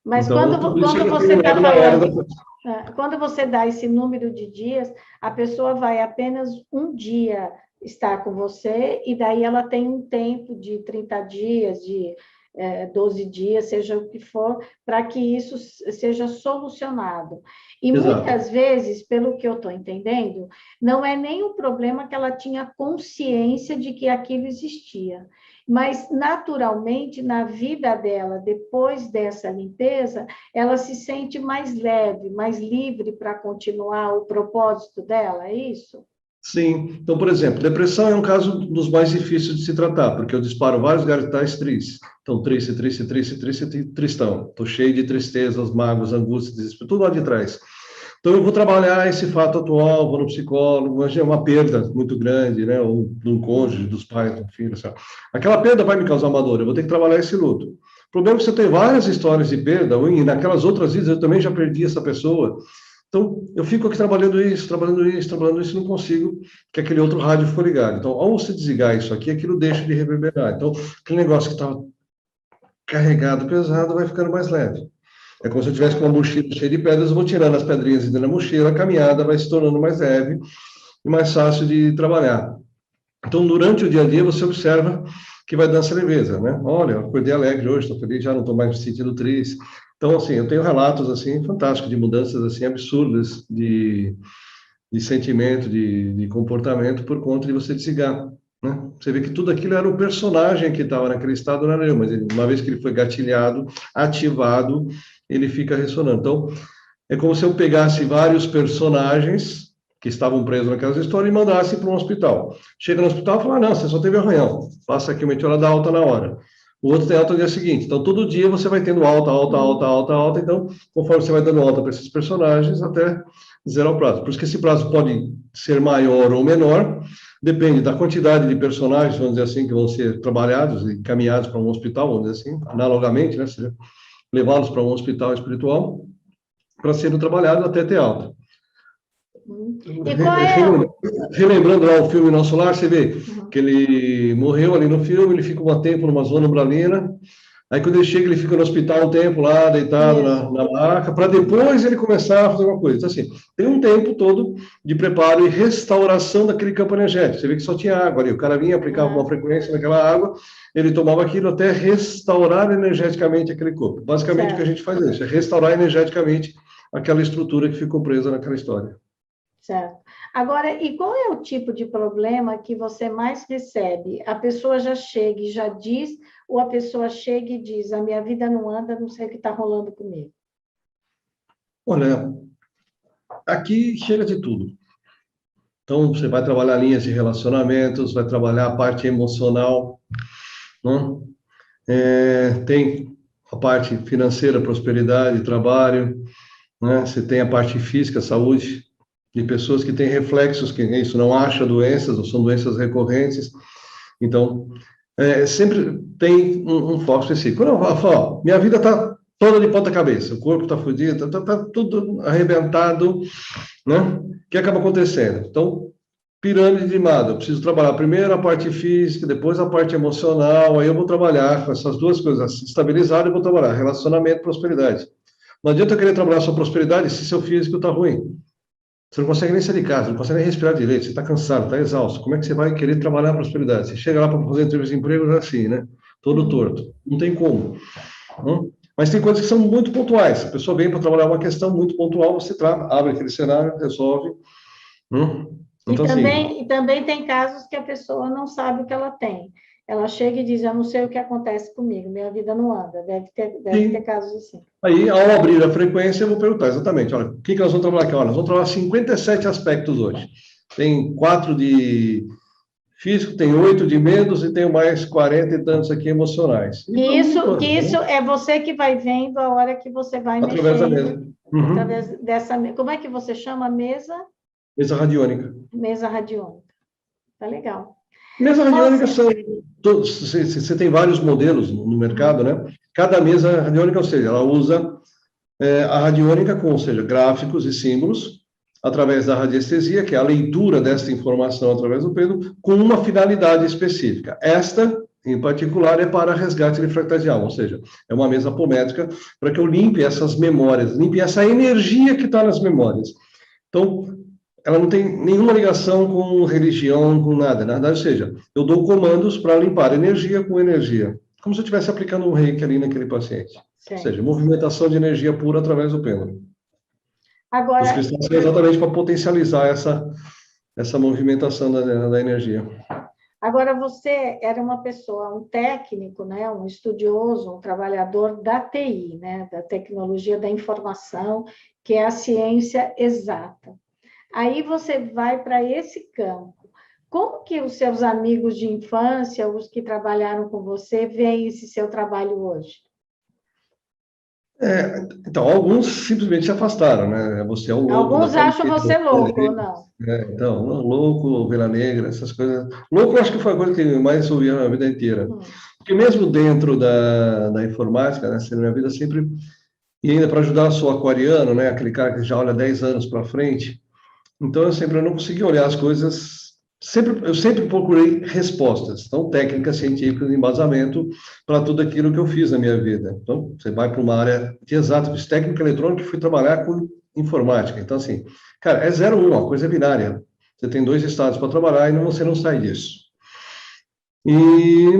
S1: Mas
S2: Então, tudo isso é
S1: quando você está
S2: determinado na hora da...
S1: falando, quando você dá esse número de dias, a pessoa vai apenas um dia estar com você, e daí ela tem um tempo de 30 dias, de 12 dias, seja o que for, para que isso seja solucionado. E
S2: Exato.
S1: muitas vezes, pelo que eu estou entendendo, não é nem o problema que ela tinha consciência de que aquilo existia. Mas, naturalmente, na vida dela, depois dessa limpeza, ela se sente mais leve, mais livre para continuar o propósito dela, é isso?
S2: Sim. Então, por exemplo, depressão é um caso dos mais difíceis de se tratar, porque eu disparo vários garitais tristes. Então, triste, triste, triste, triste, tristão. Estou cheio de tristezas, mágoas, angústias, desespero, tudo lá de trás. Então, eu vou trabalhar esse fato atual, vou no psicólogo, é uma perda muito grande, né? Ou de um cônjuge, dos pais, do filho, sabe? Aquela perda vai me causar uma dor, eu vou ter que trabalhar esse luto. O problema é que você tem várias histórias de perda, e naquelas outras vidas eu também já perdi essa pessoa. Então, eu fico aqui trabalhando isso, trabalhando isso, trabalhando isso, não consigo, que aquele outro rádio for ligado. Então, ao você desligar isso aqui, aquilo deixa de reverberar. Então, aquele negócio que estava carregado, pesado, vai ficando mais leve. É como se eu tivesse com uma mochila cheia de pedras, eu vou tirando as pedrinhas dentro da mochila, a caminhada vai se tornando mais leve e mais fácil de trabalhar. Então, durante o dia a dia, você observa que vai dando essa leveza, né? Olha, eu acordei alegre hoje, estou feliz, já não estou mais me sentindo triste. Então, assim, eu tenho relatos, assim, fantásticos de mudanças, assim, absurdas de sentimento, de comportamento por conta de você desligar, né? Você vê que tudo aquilo era o personagem que estava naquele estado, não era eu, mas uma vez que ele foi gatilhado, ativado, ele fica ressonando. Então, é como se eu pegasse vários personagens que estavam presos naquelas histórias e mandasse para um hospital. Chega no hospital e fala, não, você só teve arranhão, passa aqui uma meteora da alta na hora. O outro tem alta no dia seguinte. Então, todo dia você vai tendo alta, alta, alta, alta, alta. Então, conforme você vai dando alta para esses personagens, até zerar o prazo. Por isso que esse prazo pode ser maior ou menor, depende da quantidade de personagens, vamos dizer assim, que vão ser trabalhados e encaminhados para um hospital, vamos dizer assim, analogamente, né? Seja, levá-los para um hospital espiritual para serem trabalhados até ter alta.
S1: E qual é...
S2: Relembrando lá o filme Nosso Lar, você vê que ele morreu ali no filme, ele fica um tempo numa zona umbralina, aí quando ele chega, ele fica no hospital um tempo lá, deitado na maca, para depois ele começar a fazer uma coisa. Então, assim, tem um tempo todo de preparo e restauração daquele campo energético. Você vê que só tinha água ali, o cara vinha, aplicava uma frequência naquela água, ele tomava aquilo até restaurar energeticamente aquele corpo. Basicamente, o que a
S1: Certo,
S2: gente faz é isso, é restaurar energeticamente aquela estrutura que ficou presa naquela história.
S1: certo. Agora, e qual é o tipo de problema que você mais recebe? A pessoa já chega e já diz, ou a pessoa chega e diz, a minha vida não anda, não sei o que está rolando comigo?
S2: Olha, aqui chega de tudo. Então, você vai trabalhar linhas de relacionamentos, vai trabalhar a parte emocional, não? Tem a parte financeira, prosperidade, trabalho, né? Você tem a parte física, saúde. de pessoas que têm reflexos, que isso não acha doenças, ou são doenças recorrentes. Então, sempre tem um foco específico. Quando eu falo, ó, minha vida está toda de ponta cabeça, o corpo está fodido, está tudo arrebentado, né? O que acaba acontecendo? Então, pirâmide de Maslow, eu preciso trabalhar primeiro a parte física, depois a parte emocional, aí eu vou trabalhar com essas duas coisas, estabilizar e vou trabalhar relacionamento e prosperidade. Não adianta eu querer trabalhar sua prosperidade se seu físico está ruim. Você não consegue nem sair de casa, não consegue nem respirar direito, você está cansado, está exausto. Como é que você vai querer trabalhar a prosperidade? Você chega lá para fazer entrevista de emprego, é assim, né? Todo torto. Não tem como. Mas tem coisas que são muito pontuais. A pessoa vem para trabalhar uma questão muito pontual, você abre aquele cenário, resolve. Então, assim,
S1: E também tem casos que a pessoa não sabe o que ela tem. Ela chega e diz, eu não sei o que acontece comigo, minha vida não anda. Deve ter casos assim.
S2: aí, ao abrir a frequência, eu vou perguntar exatamente, olha, o que nós vamos trabalhar aqui? Olha, nós vamos trabalhar 57 aspectos hoje. Tem 4 de físico, tem 8 de medos e tenho mais 40 e tantos aqui emocionais.
S1: Que isso é você que vai vendo a hora que você vai
S2: através da mesa.
S1: mexendo. Através dessa... Como é que você chama a mesa?
S2: Mesa radiônica.
S1: Mesa radiônica. Tá legal.
S2: Mesa radiônica são... Você tem vários modelos no mercado, né? Cada mesa radiônica, ou seja, ela usa a radiônica com, ou seja, gráficos e símbolos, através da radiestesia, que é a leitura dessa informação através do pêndulo, com uma finalidade específica. Esta, em particular, é para resgate de fractais de alma, ou seja, é uma mesa apométrica para que eu limpe essas memórias, limpe essa energia que está nas memórias. Então, ela não tem nenhuma ligação com religião, com nada, na verdade, ou seja, eu dou comandos para limpar energia com energia, como se eu estivesse aplicando um reiki ali naquele paciente. Sim. Ou seja, movimentação de energia pura através do pêndulo. Agora, os cristais são exatamente para potencializar essa movimentação da energia.
S1: Agora, você era uma pessoa, um técnico, né, um estudioso, um trabalhador da TI, né, da tecnologia da informação, que é a ciência exata. Aí você vai para esse campo. Como que os seus amigos de infância, os que trabalharam com você, veem esse seu trabalho hoje?
S2: Então, alguns simplesmente se afastaram, né? Você é um louco.
S1: Alguns acham você louco, ou não?
S2: Então, louco, ovelha negra, essas coisas. Louco, eu acho que foi a coisa que eu mais ouvi na vida inteira. Porque mesmo dentro da informática, né, na minha vida sempre... E ainda para ajudar, eu sou aquariano, né? Aquele cara que já olha 10 anos para frente. Então, eu não consegui olhar as coisas... Eu sempre procurei respostas, então técnicas científicas de embasamento para tudo aquilo que eu fiz na minha vida. Então, você vai para uma área de exato, fiz técnica eletrônica e fui trabalhar com informática. Então, assim, cara, é 0 ou 1, a coisa é binária. Você tem 2 estados para trabalhar e você não sai disso.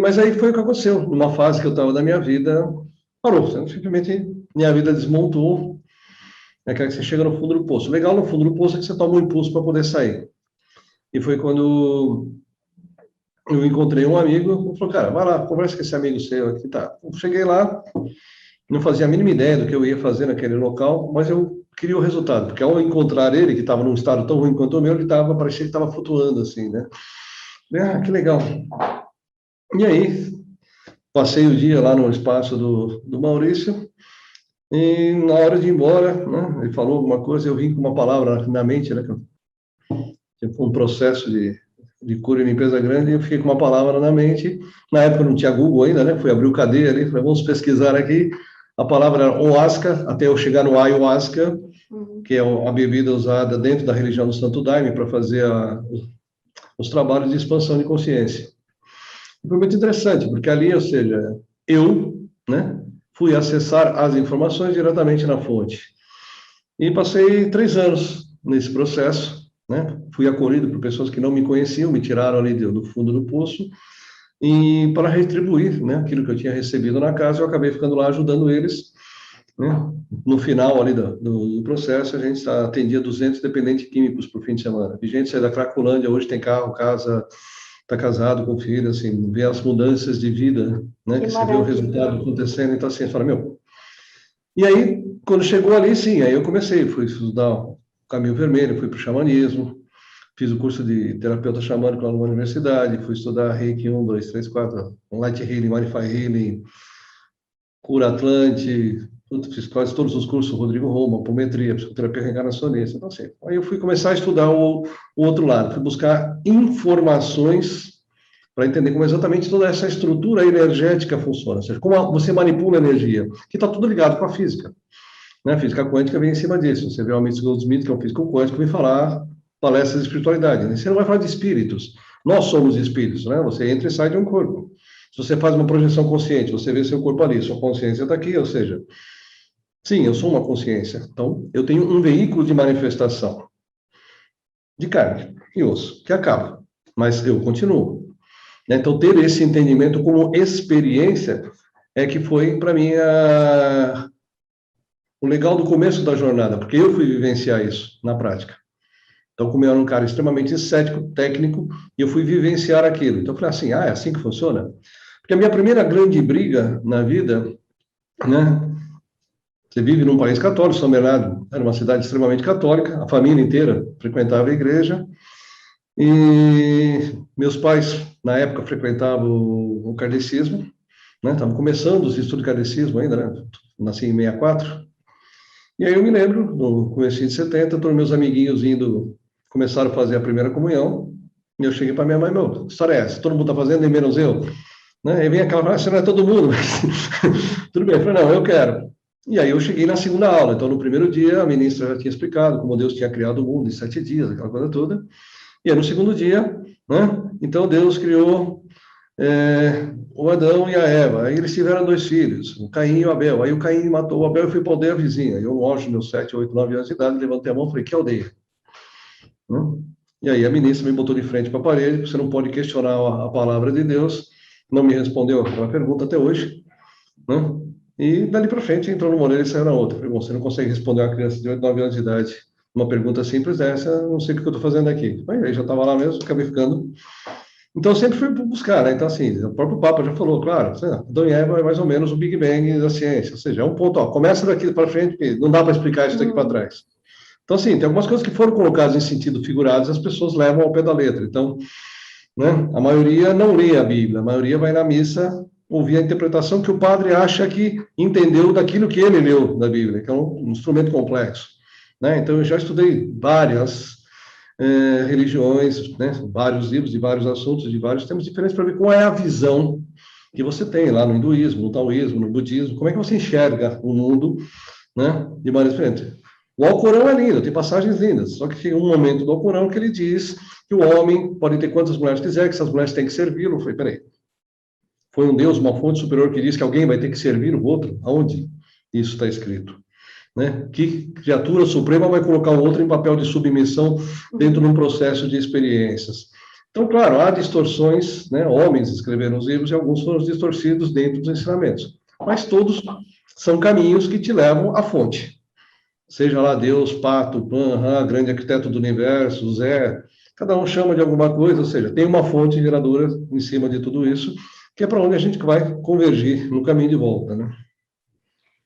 S2: Mas aí foi o que aconteceu. Numa fase que eu estava da minha vida, parou. Simplesmente minha vida desmontou. É que você chega no fundo do poço. Legal no fundo do poço é que você toma um impulso para poder sair. E foi quando eu encontrei um amigo, falou, cara, vai lá, conversa com esse amigo seu aqui, tá. Eu cheguei lá, não fazia a mínima ideia do que eu ia fazer naquele local, mas eu queria o resultado, porque ao encontrar ele, que estava num estado tão ruim quanto o meu, parecia que estava flutuando assim, né. Que legal. E aí, passei o dia lá no espaço do Maurício, e na hora de ir embora, né, ele falou alguma coisa, eu vim com uma palavra na mente, né, que foi um processo de cura e limpeza grande, e eu fiquei com uma palavra na mente. Na época não tinha Google ainda, né? Fui abrir o cadeia ali, falei, vamos pesquisar aqui. A palavra era Oasca, até eu chegar no Ayahuasca, que é a bebida usada dentro da religião do Santo Daime para fazer os trabalhos de expansão de consciência. Foi muito interessante, porque ali, ou seja, eu, né, fui acessar as informações diretamente na fonte. E passei 3 anos nesse processo, né? Fui acolhido por pessoas que não me conheciam, me tiraram ali do fundo do poço, e para retribuir, né, aquilo que eu tinha recebido na casa, eu acabei ficando lá ajudando eles, né? No final ali do processo, a gente atendia 200 dependentes químicos por fim de semana. E gente sai da Cracolândia, hoje tem carro, casa, está casado com filho, assim, vê as mudanças de vida, né, que você vê o resultado acontecendo, então assim, você fala, meu... E aí, quando chegou ali, sim, aí eu fui estudar o Caminho Vermelho, fui para o xamanismo, fiz o curso de terapeuta xamânico lá numa universidade, fui estudar Reiki 1, 2, 3, 4, Light Healing, Manify Healing, Cura Atlante, fiz quase todos os cursos, Rodrigo Roma, apometria, psicoterapia reencarnacionista. Então, assim, aí eu fui começar a estudar o outro lado, fui buscar informações para entender como exatamente toda essa estrutura energética funciona, ou seja, como você manipula a energia, que está tudo ligado com a física. Né? A física quântica vem em cima disso. Você vê o Amish Goldsmith, que é um físico quântico, vem falar palestras de espiritualidade. Né? Você não vai falar de espíritos. Nós somos espíritos, né? Você entra e sai de um corpo. Se você faz uma projeção consciente, você vê seu corpo ali, sua consciência está aqui, ou seja, sim, eu sou uma consciência. Então, eu tenho um veículo de manifestação de carne e osso, que acaba, mas eu continuo. Né? Então, ter esse entendimento como experiência é que foi, para mim, o legal do começo da jornada, porque eu fui vivenciar isso na prática. Então, como eu era um cara extremamente cético, técnico, eu fui vivenciar aquilo. Então, eu falei assim, é assim que funciona? Porque a minha primeira grande briga na vida, né? Você vive num país católico, São Bernardo era uma cidade extremamente católica, a família inteira frequentava a igreja, e meus pais, na época, frequentavam o kardecismo, né? Estavam começando os estudos de kardecismo ainda, né? Nasci em 64. E aí eu me lembro, no começo de 70, todos meus amiguinhos começaram a fazer a primeira comunhão, e eu cheguei para minha mãe, meu, que história é essa? Todo mundo está fazendo, nem menos eu. Né? E vem aquela frase, você não é todo mundo, mas tudo bem. Eu falei, não, eu quero. E aí eu cheguei na segunda aula. Então, no primeiro dia, a ministra já tinha explicado como Deus tinha criado o mundo em 7 dias, aquela coisa toda. E aí, no segundo dia, né? Então, Deus criou o Adão e a Eva. Aí eles tiveram 2 filhos, o Caim e o Abel. Aí o Caim matou o Abel e foi para a aldeia vizinha. Eu, longe, meus 7, 8, 9 anos de idade, levantei a mão e falei, que aldeia? Né? E aí a ministra me botou de frente para a parede, você não pode questionar a palavra de Deus. Não me respondeu aquela pergunta até hoje. Né? E dali para frente entrou numa orelha e saiu na outra. Falei, bom, você não consegue responder a uma criança de 8, 9 anos de idade uma pergunta simples dessa, não sei o que eu estou fazendo aqui. Mas aí já estava lá mesmo, acabei ficando. Então, eu sempre fui buscar, né? Então, assim, o próprio Papa já falou, claro, Adão e Eva é mais ou menos o Big Bang da ciência, ou seja, é um ponto, ó, começa daqui para frente, porque não dá para explicar isso daqui para trás. Então, assim, tem algumas coisas que foram colocadas em sentido figurado, as pessoas levam ao pé da letra. Então, né, a maioria não lê a Bíblia, a maioria vai na missa ouvir a interpretação que o padre acha que entendeu daquilo que ele leu da Bíblia, que é um instrumento complexo. Né? Então, eu já estudei várias religiões, né? Vários livros de vários assuntos, de vários temas diferentes, para ver qual é a visão que você tem lá no hinduísmo, no taoísmo, no budismo, como é que você enxerga o mundo, né? De maneira diferente. O Alcorão é lindo, tem passagens lindas, só que tem um momento do Alcorão que ele diz que o homem pode ter quantas mulheres quiser, que essas mulheres têm que servi-lo. Eu falei, peraí, foi um Deus, uma fonte superior que diz que alguém vai ter que servir o outro? Aonde isso está escrito? Né? Que criatura suprema vai colocar o outro em papel de submissão dentro de um processo de experiências? Então, claro, há distorções, né? Homens escreveram os livros e alguns foram distorcidos dentro dos ensinamentos, mas todos são caminhos que te levam à fonte. Seja lá Deus, Pato, Pan, Ra, grande arquiteto do universo, Zé, cada um chama de alguma coisa, ou seja, tem uma fonte geradora em cima de tudo isso, que é para onde a gente vai convergir no caminho de volta, né?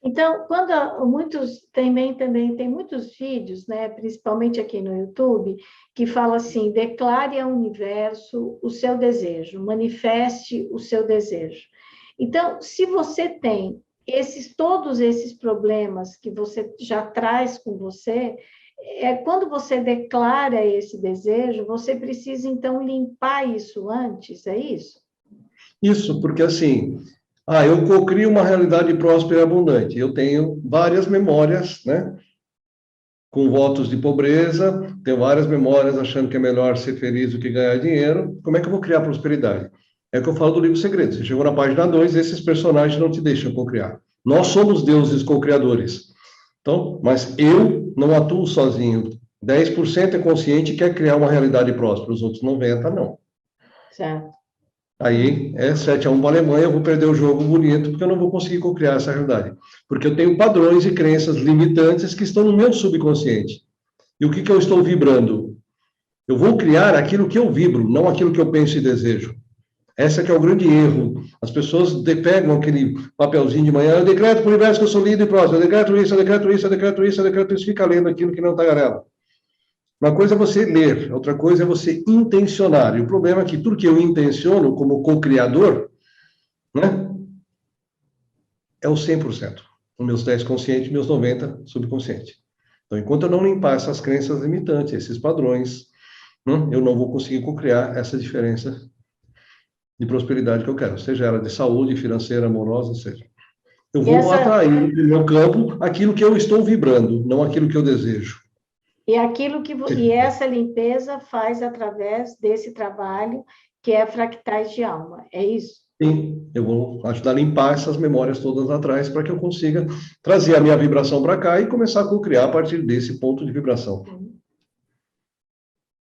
S1: Então, quando muitos também tem muitos vídeos, né, principalmente aqui no YouTube, que falam assim: declare ao universo o seu desejo, manifeste o seu desejo. Então, se você tem todos esses problemas que você já traz com você, quando você declara esse desejo, você precisa então limpar isso antes, é isso?
S2: Isso, porque assim, eu cocrio uma realidade próspera e abundante. Eu tenho várias memórias, né? Com votos de pobreza, tenho várias memórias achando que é melhor ser feliz do que ganhar dinheiro. Como é que eu vou criar prosperidade? É o que eu falo do livro Segredos. Você chegou na página 2, esses personagens não te deixam cocriar. Nós somos deuses co-criadores. Então, mas eu não atuo sozinho. 10% é consciente e quer criar uma realidade próspera, os outros 90% não.
S1: Certo.
S2: Aí é 7-1 para a Alemanha, eu vou perder o jogo bonito, porque eu não vou conseguir co-criar essa realidade. Porque eu tenho padrões e crenças limitantes que estão no meu subconsciente. E o que eu estou vibrando? Eu vou criar aquilo que eu vibro, não aquilo que eu penso e desejo. Esse que é o grande erro. As pessoas pegam aquele papelzinho de manhã, eu decreto para o universo que eu sou lindo e próximo, eu decreto isso, eu decreto isso, eu decreto isso, eu decreto isso, fica lendo aquilo que não está garela. Uma coisa é você ler, outra coisa é você intencionar. E o problema é que tudo que eu intenciono como co-criador, né, é o 100%. Os meus 10 conscientes, meus 90 subconsciente. Então, enquanto eu não limpar essas crenças limitantes, esses padrões, eu não vou conseguir criar essa diferença de prosperidade que eu quero, seja ela de saúde, financeira, amorosa, seja. Eu vou atrair no meu campo aquilo que eu estou vibrando, não aquilo que eu desejo.
S1: E essa limpeza faz através desse trabalho que é fractais de alma, é isso?
S2: Sim, eu vou ajudar a limpar essas memórias todas atrás para que eu consiga trazer a minha vibração para cá e começar a co-criar a partir desse ponto de vibração.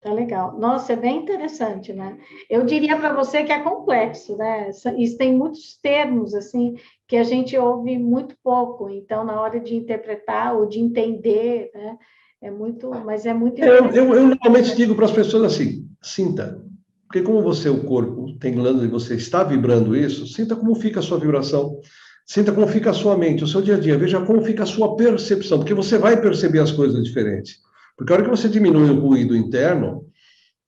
S1: Tá legal. Nossa, é bem interessante, né? Eu diria para você que é complexo, né? Isso tem muitos termos, assim, que a gente ouve muito pouco. Então, na hora de interpretar ou de entender, né? Mas é muito interessante.
S2: Eu normalmente digo para as pessoas assim, sinta. Porque como você, o corpo, tem glândula e você está vibrando isso, sinta como fica a sua vibração. Sinta como fica a sua mente, o seu dia a dia. Veja como fica a sua percepção, porque você vai perceber as coisas diferentes. Porque a hora que você diminui o ruído interno,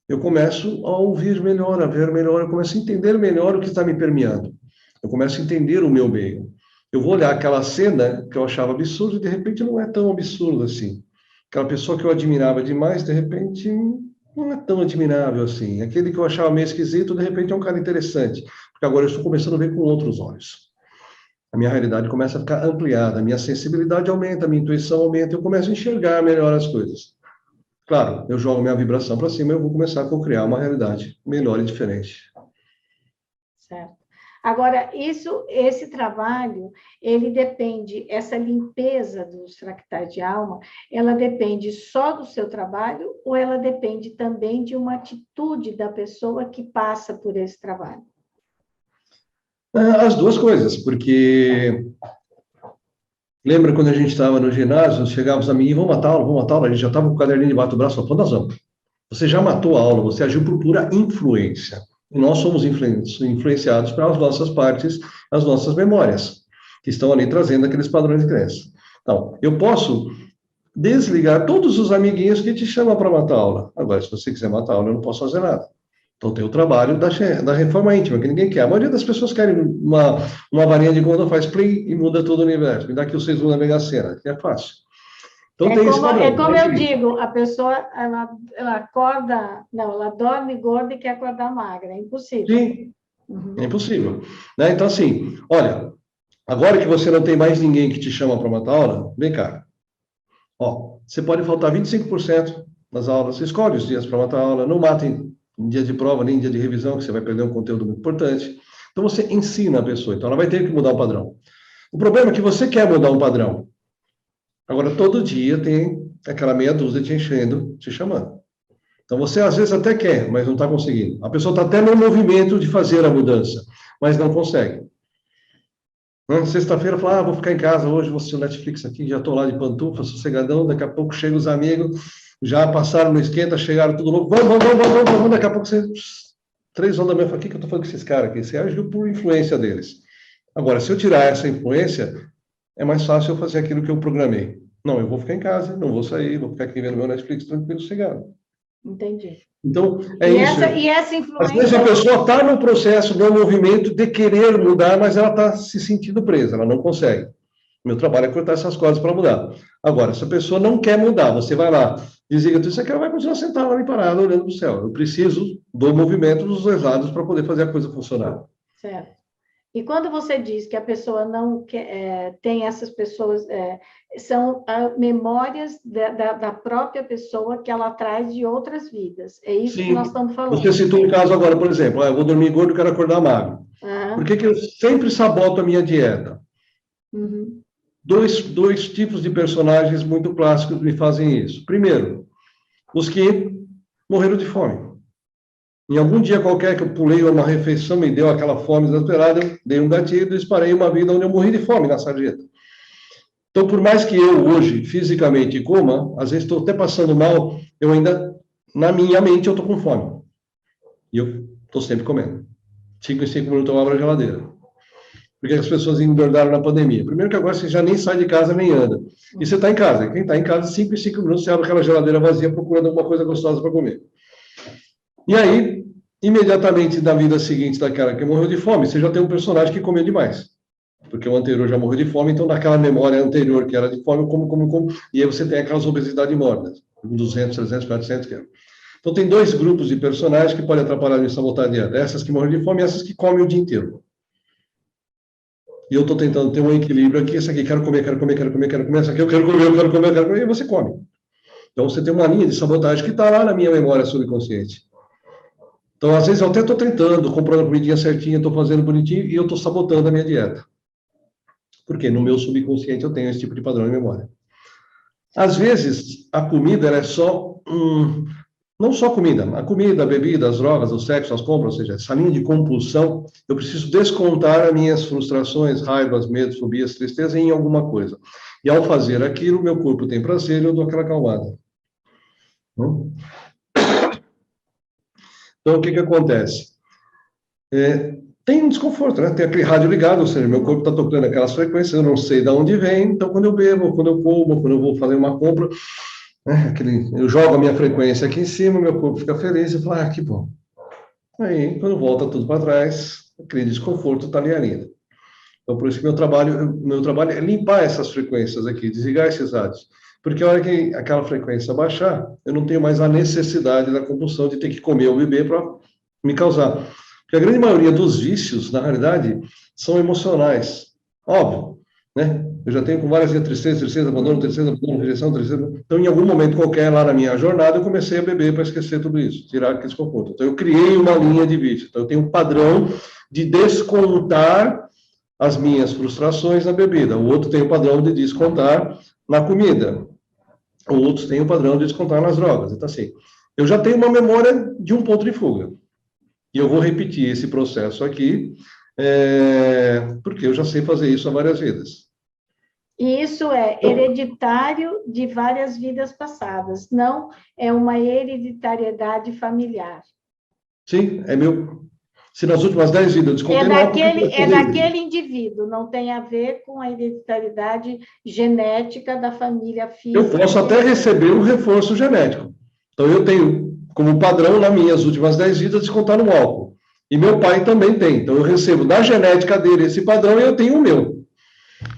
S2: eu começo a ouvir melhor, a ver melhor, eu começo a entender melhor o que está me permeando. Eu começo a entender o meu meio. Eu vou olhar aquela cena que eu achava absurda e de repente não é tão absurdo assim. Aquela pessoa que eu admirava demais, de repente não é tão admirável assim. Aquele que eu achava meio esquisito, de repente é um cara interessante. Porque agora eu estou começando a ver com outros olhos. A minha realidade começa a ficar ampliada, a minha sensibilidade aumenta, a minha intuição aumenta, eu começo a enxergar melhor as coisas. Claro, eu jogo minha vibração para cima e eu vou começar a co-criar uma realidade melhor e diferente.
S1: Certo. Agora, esse trabalho, ele depende, essa limpeza dos fractais de alma, ela depende só do seu trabalho ou ela depende também de uma atitude da pessoa que passa por esse trabalho?
S2: As duas coisas, porque lembra quando a gente estava no ginásio, chegávamos a mim, vamos matar aula, a gente já estava com o caderninho debaixo do braço, nós vamos. Você já matou a aula, você agiu por pura influência. E nós somos influenciados pelas nossas partes, as nossas memórias, que estão ali trazendo aqueles padrões de crença. Então, eu posso desligar todos os amiguinhos que te chamam para matar a aula. Agora, se você quiser matar a aula, eu não posso fazer nada. Então, tem o trabalho da reforma íntima, que ninguém quer. A maioria das pessoas querem uma varinha de gonda, faz plim e muda todo o universo. Me dá aqui os 6 da Mega Sena, que é fácil.
S1: Então, como eu digo, a pessoa, ela acorda, não, ela dorme gorda e quer acordar magra, é impossível.
S2: Sim, é impossível. Né? Então, assim, olha, agora que você não tem mais ninguém que te chama para matar aula, vem cá. Ó, você pode faltar 25% nas aulas, você escolhe os dias para matar aula, não matem em dia de prova, nem em dia de revisão, que você vai perder um conteúdo muito importante. Então, você ensina a pessoa, então ela vai ter que mudar o padrão. O problema é que você quer mudar um padrão. Agora, todo dia tem aquela meia dúzia te enchendo, te chamando. Então, você às vezes até quer, mas não está conseguindo. A pessoa está até no movimento de fazer a mudança, mas não consegue. Sexta-feira, fala, vou ficar em casa hoje, vou assistir o Netflix aqui, já estou lá de pantufa, sossegadão, daqui a pouco chegam os amigos, já passaram no esquenta, chegaram tudo louco, vamos, daqui a pouco você... 3 horas da manhã, o que eu estou falando com esses caras aqui? Você agiu por influência deles. Agora, se eu tirar essa influência, é mais fácil eu fazer aquilo que eu programei. Não, eu vou ficar em casa, não vou sair, vou ficar aqui vendo meu Netflix tranquilo, sossegado.
S1: Entendi.
S2: Então, é isso.
S1: E essa influência...
S2: Às vezes a pessoa está no processo, no movimento de querer mudar, mas ela está se sentindo presa, ela não consegue. Meu trabalho é cortar essas coisas para mudar. Agora, se a pessoa não quer mudar, você vai lá, desliga tudo isso aqui, ela vai continuar sentada ali parada, olhando para o céu. Eu preciso do movimento dos dois lados para poder fazer a coisa funcionar.
S1: Certo. E quando você diz que a pessoa não tem essas pessoas, são memórias da própria pessoa que ela traz de outras vidas. É isso que nós estamos falando.
S2: Você citou um caso agora, por exemplo, eu vou dormir gordo e quero acordar magro. Por que eu sempre saboto a minha dieta?
S1: Uhum.
S2: Dois tipos de personagens muito clássicos me fazem isso. Primeiro, os que morreram de fome. Em algum dia qualquer que eu pulei uma refeição, me deu aquela fome exasperada, eu dei um gatilho e disparei uma vida onde eu morri de fome na sarjeta. Então, por mais que eu hoje fisicamente coma, às vezes estou até passando mal, eu ainda, na minha mente, eu estou com fome. E eu estou sempre comendo. 5 em 5 minutos eu abro a geladeira. Por que as pessoas engordaram na pandemia? Primeiro que agora você já nem sai de casa, nem anda. E você está em casa. Quem está em casa, 5 em 5 minutos, você abre aquela geladeira vazia procurando alguma coisa gostosa para comer. E aí, imediatamente na vida seguinte daquela que morreu de fome, você já tem um personagem que comeu demais. porque o anterior já morreu de fome, então naquela memória anterior que era de fome, eu como, e aí você tem aquelas obesidades mórbidas, 200, 300, 400 quilos. Então tem dois grupos de personagens que podem atrapalhar a sabotar a dieta, essas que morrem de fome e essas que comem o dia inteiro. E eu estou tentando ter um equilíbrio aqui, esse aqui, quero comer, essa aqui eu quero comer, e você come. Então você tem uma linha de sabotagem que está lá na minha memória subconsciente. Então, às vezes, eu até estou tentando, comprando a comidinha certinha, estou fazendo bonitinho, e eu estou sabotando a minha dieta. Porque no meu subconsciente eu tenho esse tipo de padrão de memória. Às vezes, a comida ela é só não só comida, a comida, a bebida, as drogas, o sexo, as compras, ou seja, essa linha de compulsão, eu preciso descontar as minhas frustrações, raivas, medos, fobias, tristeza em alguma coisa. E ao fazer aquilo, meu corpo tem prazer e eu dou aquela acalmada. Então, o que acontece? Tem um desconforto, né? Tem aquele rádio ligado, ou seja, meu corpo está tocando aquelas frequências, eu não sei de onde vem, então quando eu bebo, quando eu como, quando eu vou fazer uma compra, né? Eu jogo a minha frequência aqui em cima, meu corpo fica feliz e fala, que bom. Aí, quando volta tudo para trás, aquele desconforto está ali ainda. Então, por isso que meu trabalho é limpar essas frequências aqui, desligar esses rádios. Porque a hora que aquela frequência baixar, eu não tenho mais a necessidade da compulsão de ter que comer ou beber para me causar. Porque a grande maioria dos vícios, na realidade, são emocionais. Óbvio, né? Eu já tenho com várias tristeza, abandono, rejeição, tristeza. Então, em algum momento qualquer lá na minha jornada, eu comecei a beber para esquecer tudo isso, tirar aquele desconforto. Então, eu criei uma linha de vício. Então, eu tenho um padrão de descontar as minhas frustrações na bebida. O outro tem o padrão de descontar na comida. Outros têm o padrão de descontar nas drogas. Então, assim, eu já tenho uma memória de um ponto de fuga. E eu vou repetir esse processo aqui, porque eu já sei fazer isso há várias vezes.
S1: E isso é hereditário de várias vidas passadas, não é uma hereditariedade familiar.
S2: Sim, é meu. Se nas últimas 10 vidas eu descontei
S1: é daquele indivíduo, não tem a ver com a hereditariedade genética da família física.
S2: Eu posso até receber um reforço genético. Então, eu tenho como padrão, nas minhas últimas 10 vidas, descontar no álcool. E meu pai também tem. Então, eu recebo da genética dele esse padrão e eu tenho o meu.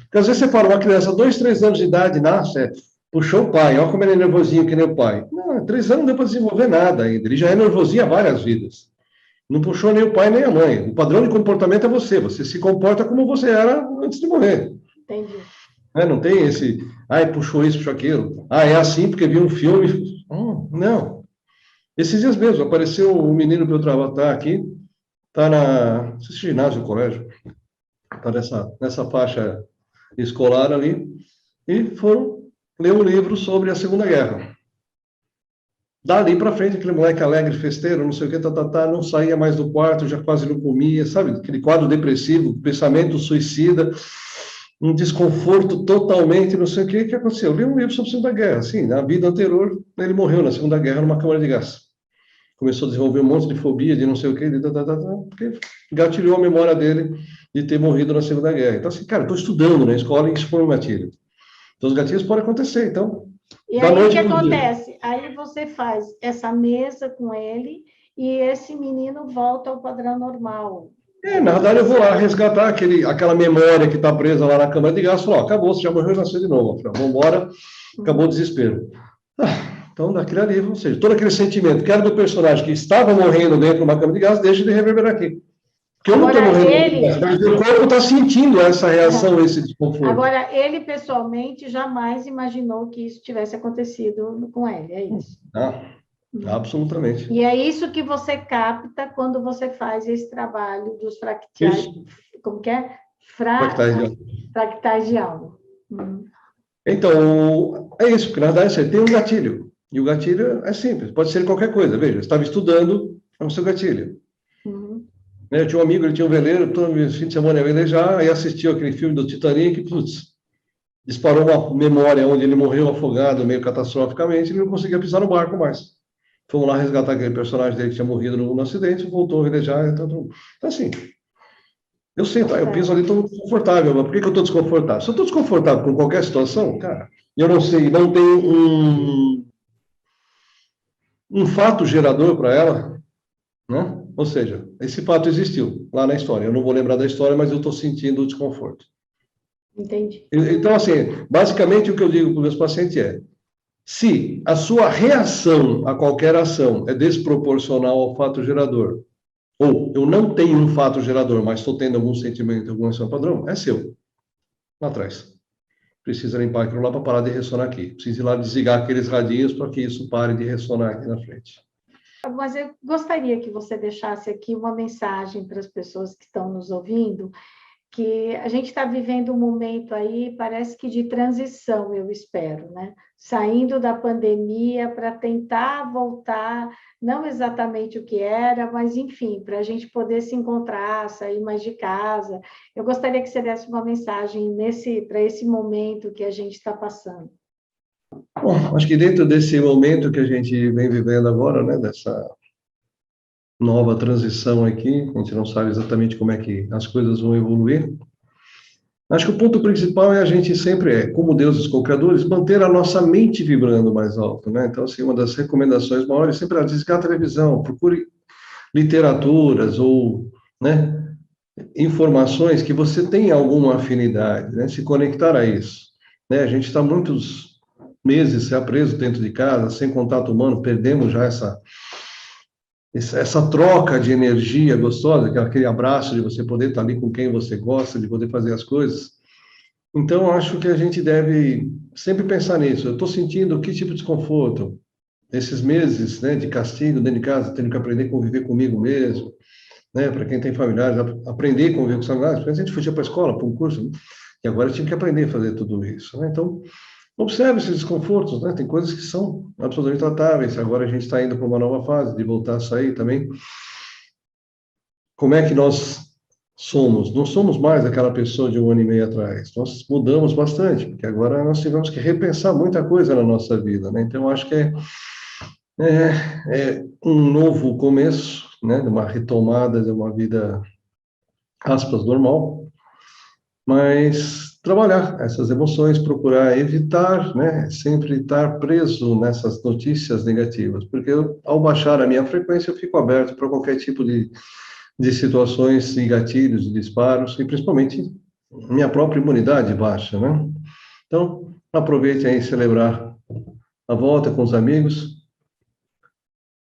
S2: Porque às vezes você fala, uma criança, 2, 3 anos de idade, nasce, puxou o pai, olha como ele é nervosinho que nem o pai. Não, 3 anos não deu para desenvolver nada ainda. Ele já é nervosinho há várias vidas. Não puxou nem o pai nem a mãe. O padrão de comportamento é você. Você se comporta como você era antes de morrer.
S1: Entendi.
S2: Não tem esse, puxou isso, puxou aquilo. É assim porque viu um filme. Não. Esses dias mesmo, apareceu um menino para eu trabalhar aqui, está nesse ginásio, colégio, está nessa faixa escolar ali, e foram ler um livro sobre a Segunda Guerra. Dali para frente, aquele moleque alegre, festeiro, não sei o que, não saía mais do quarto, já quase não comia, sabe? Aquele quadro depressivo, pensamento suicida, um desconforto totalmente, não sei o que aconteceu. Eu li um livro sobre a Segunda Guerra, assim, na vida anterior, ele morreu na Segunda Guerra numa câmara de gás. Começou a desenvolver um monte de fobia, de não sei o que, porque gatilhou a memória dele de ter morrido na Segunda Guerra. Então, assim, cara, estou estudando na escola e isso foi um gatilho. Então, os gatilhos podem acontecer, então...
S1: E aí, o que acontece? Aí você faz essa mesa com ele e esse menino volta ao padrão normal.
S2: Na verdade, eu vou lá resgatar aquela memória que está presa lá na câmara de gás, falar, acabou, você já morreu e nasceu de novo. Vamos embora, acabou o desespero. Então, daquele ali, ou seja, todo aquele sentimento que era do personagem que estava morrendo dentro de uma câmara de gás, deixa de reverberar aqui. Porque eu não estou morrendo, mas o corpo está sentindo essa reação, esse desconforto.
S1: Agora, ele pessoalmente jamais imaginou que isso tivesse acontecido com ele, é isso?
S2: Absolutamente.
S1: E é isso que você capta quando você faz esse trabalho dos fractais. Como que é? Fractais de alma.
S2: Então, é isso, porque na verdade você tem um gatilho. E o gatilho é simples, pode ser qualquer coisa. Veja, eu estava estudando, é o seu gatilho. Eu tinha um amigo, ele tinha um veleiro, todo fim de semana ia velejar, aí assistiu aquele filme do Titanic, disparou uma memória onde ele morreu afogado meio catastroficamente, ele não conseguia pisar no barco mais. Fomos lá resgatar aquele personagem dele que tinha morrido no acidente, voltou a velejar. Então, assim, eu sinto, eu piso ali, estou desconfortável, mas por que eu estou desconfortável? Se eu estou desconfortável com qualquer situação, cara, eu não sei, não tem um fato gerador para ela, né? Ou seja, esse fato existiu lá na história. Eu não vou lembrar da história, mas eu estou sentindo o desconforto.
S1: Entendi.
S2: Então, assim, basicamente o que eu digo para os meus pacientes é: se a sua reação a qualquer ação é desproporcional ao fato gerador, ou eu não tenho um fato gerador, mas estou tendo algum sentimento, alguma ação padrão, é seu, lá atrás. Precisa limpar aquilo lá para parar de ressonar aqui. Precisa ir lá desligar aqueles radinhos para que isso pare de ressonar aqui na frente.
S1: Mas eu gostaria que você deixasse aqui uma mensagem para as pessoas que estão nos ouvindo, que a gente está vivendo um momento aí, parece que de transição, eu espero, né? Saindo da pandemia para tentar voltar, não exatamente o que era, mas enfim, para a gente poder se encontrar, sair mais de casa. Eu gostaria que você desse uma mensagem para esse momento que a gente está passando.
S2: Bom, acho que dentro desse momento que a gente vem vivendo agora, né, dessa nova transição aqui, a gente não sabe exatamente como é que as coisas vão evoluir. Acho que o ponto principal é a gente sempre, como deuses co-criadores, manter a nossa mente vibrando mais alto, né? Então, assim, uma das recomendações maiores sempre é desligar a televisão, procure literaturas ou, né, informações que você tenha alguma afinidade, né? Se conectar a isso, né? A gente está muitos meses já preso dentro de casa, sem contato humano, perdemos já essa troca de energia gostosa, que é aquele abraço de você poder estar ali com quem você gosta, de poder fazer as coisas. Então, acho que a gente deve sempre pensar nisso. Eu estou sentindo que tipo de desconforto? Esses meses, né, de castigo dentro de casa, tendo que aprender a conviver comigo mesmo, né, para quem tem familiares, aprender a conviver com os familiares, porque a gente fugia para a escola, para um curso, né, e agora tinha que aprender a fazer tudo isso, né? Então, observe esses desconfortos, né? Tem coisas que são absolutamente tratáveis. Agora a gente está indo para uma nova fase de voltar a sair também. Como é que nós somos? Não somos mais aquela pessoa de um ano e meio atrás. Nós mudamos bastante, porque agora nós tivemos que repensar muita coisa na nossa vida, né? Então, acho que é um novo começo, né? De uma retomada de uma vida, aspas, normal, mas trabalhar essas emoções, procurar evitar, né? Sempre estar preso nessas notícias negativas, porque ao baixar a minha frequência, eu fico aberto para qualquer tipo de situações e gatilhos, de disparos, e principalmente minha própria imunidade baixa, né? Então, aproveite aí celebrar a volta com os amigos,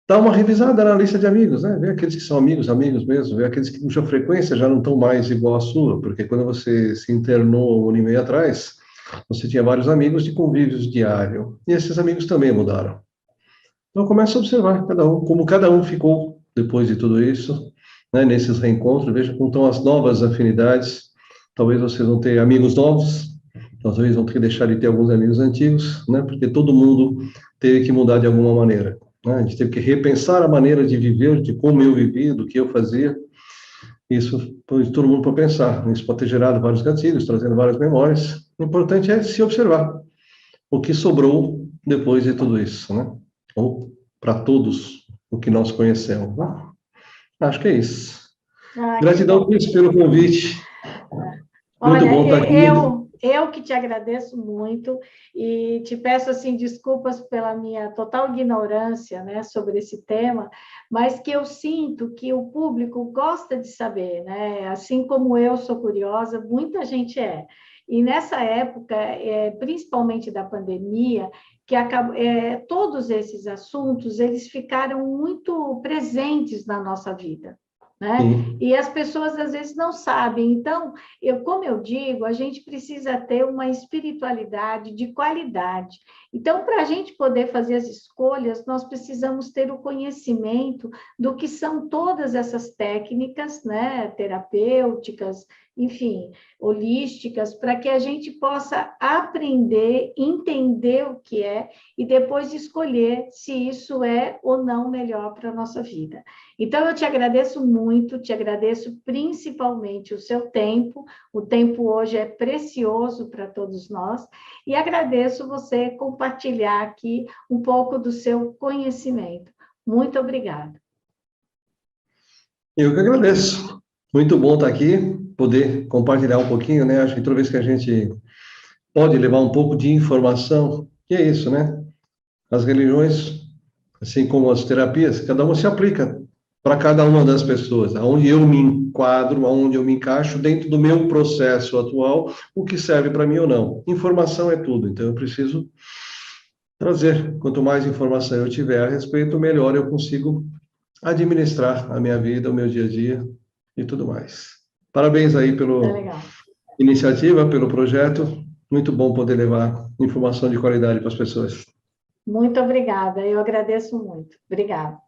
S2: dá uma revisada na lista de amigos, né? Vê aqueles que são amigos, amigos mesmo, vê aqueles que cuja frequência já não estão mais igual à sua, porque quando você se internou um ano e meio atrás, você tinha vários amigos de convívios diário, e esses amigos também mudaram. Então, comece a observar cada um, como cada um ficou depois de tudo isso, né, nesses reencontros, veja como estão as novas afinidades. Talvez vocês vão ter amigos novos, talvez vão ter que deixar de ter alguns amigos antigos, né, porque todo mundo teve que mudar de alguma maneira, né? A gente teve que repensar a maneira de viver, de como eu vivia, do que eu fazia. Isso pôs todo mundo para pensar. Isso pode ter gerado vários gatilhos, trazendo várias memórias. O importante é se observar o que sobrou depois de tudo isso, né? Ou para todos o que nós conhecemos, né? Acho que é isso.
S1: Que
S2: Gratidão,
S1: bom.
S2: Cris, pelo convite. Muito
S1: Olha,
S2: bom estar aqui.
S1: eu que te agradeço muito e te peço assim desculpas pela minha total ignorância, né, sobre esse tema, mas que eu sinto que o público gosta de saber, né? Assim como eu sou curiosa, muita gente é. E nessa época, principalmente da pandemia, todos esses assuntos eles ficaram muito presentes na nossa vida, né?
S2: Sim.
S1: E as pessoas às vezes não sabem. Então, como eu digo, a gente precisa ter uma espiritualidade de qualidade. Então, para a gente poder fazer as escolhas, nós precisamos ter o conhecimento do que são todas essas técnicas, né, terapêuticas, enfim, holísticas, para que a gente possa aprender, entender o que é e depois escolher se isso é ou não melhor para a nossa vida. Então, eu te agradeço muito, te agradeço principalmente o seu tempo. O tempo hoje é precioso para todos nós e agradeço você compartilhar aqui um pouco do seu conhecimento. Muito obrigada.
S2: Eu que agradeço. Muito bom estar aqui, poder compartilhar um pouquinho, né? Acho que toda vez que a gente pode levar um pouco de informação, que é isso, né? As religiões, assim como as terapias, cada uma se aplica para cada uma das pessoas, aonde eu me enquadro, aonde eu me encaixo dentro do meu processo atual, o que serve para mim ou não. Informação é tudo, então eu preciso trazer. Quanto mais informação eu tiver a respeito, melhor eu consigo administrar a minha vida, o meu dia a dia e tudo mais. Parabéns aí
S1: É
S2: pela
S1: legal.
S2: iniciativa, pelo projeto. Muito bom poder levar informação de qualidade para as pessoas.
S1: Muito obrigada, eu agradeço muito. Obrigada.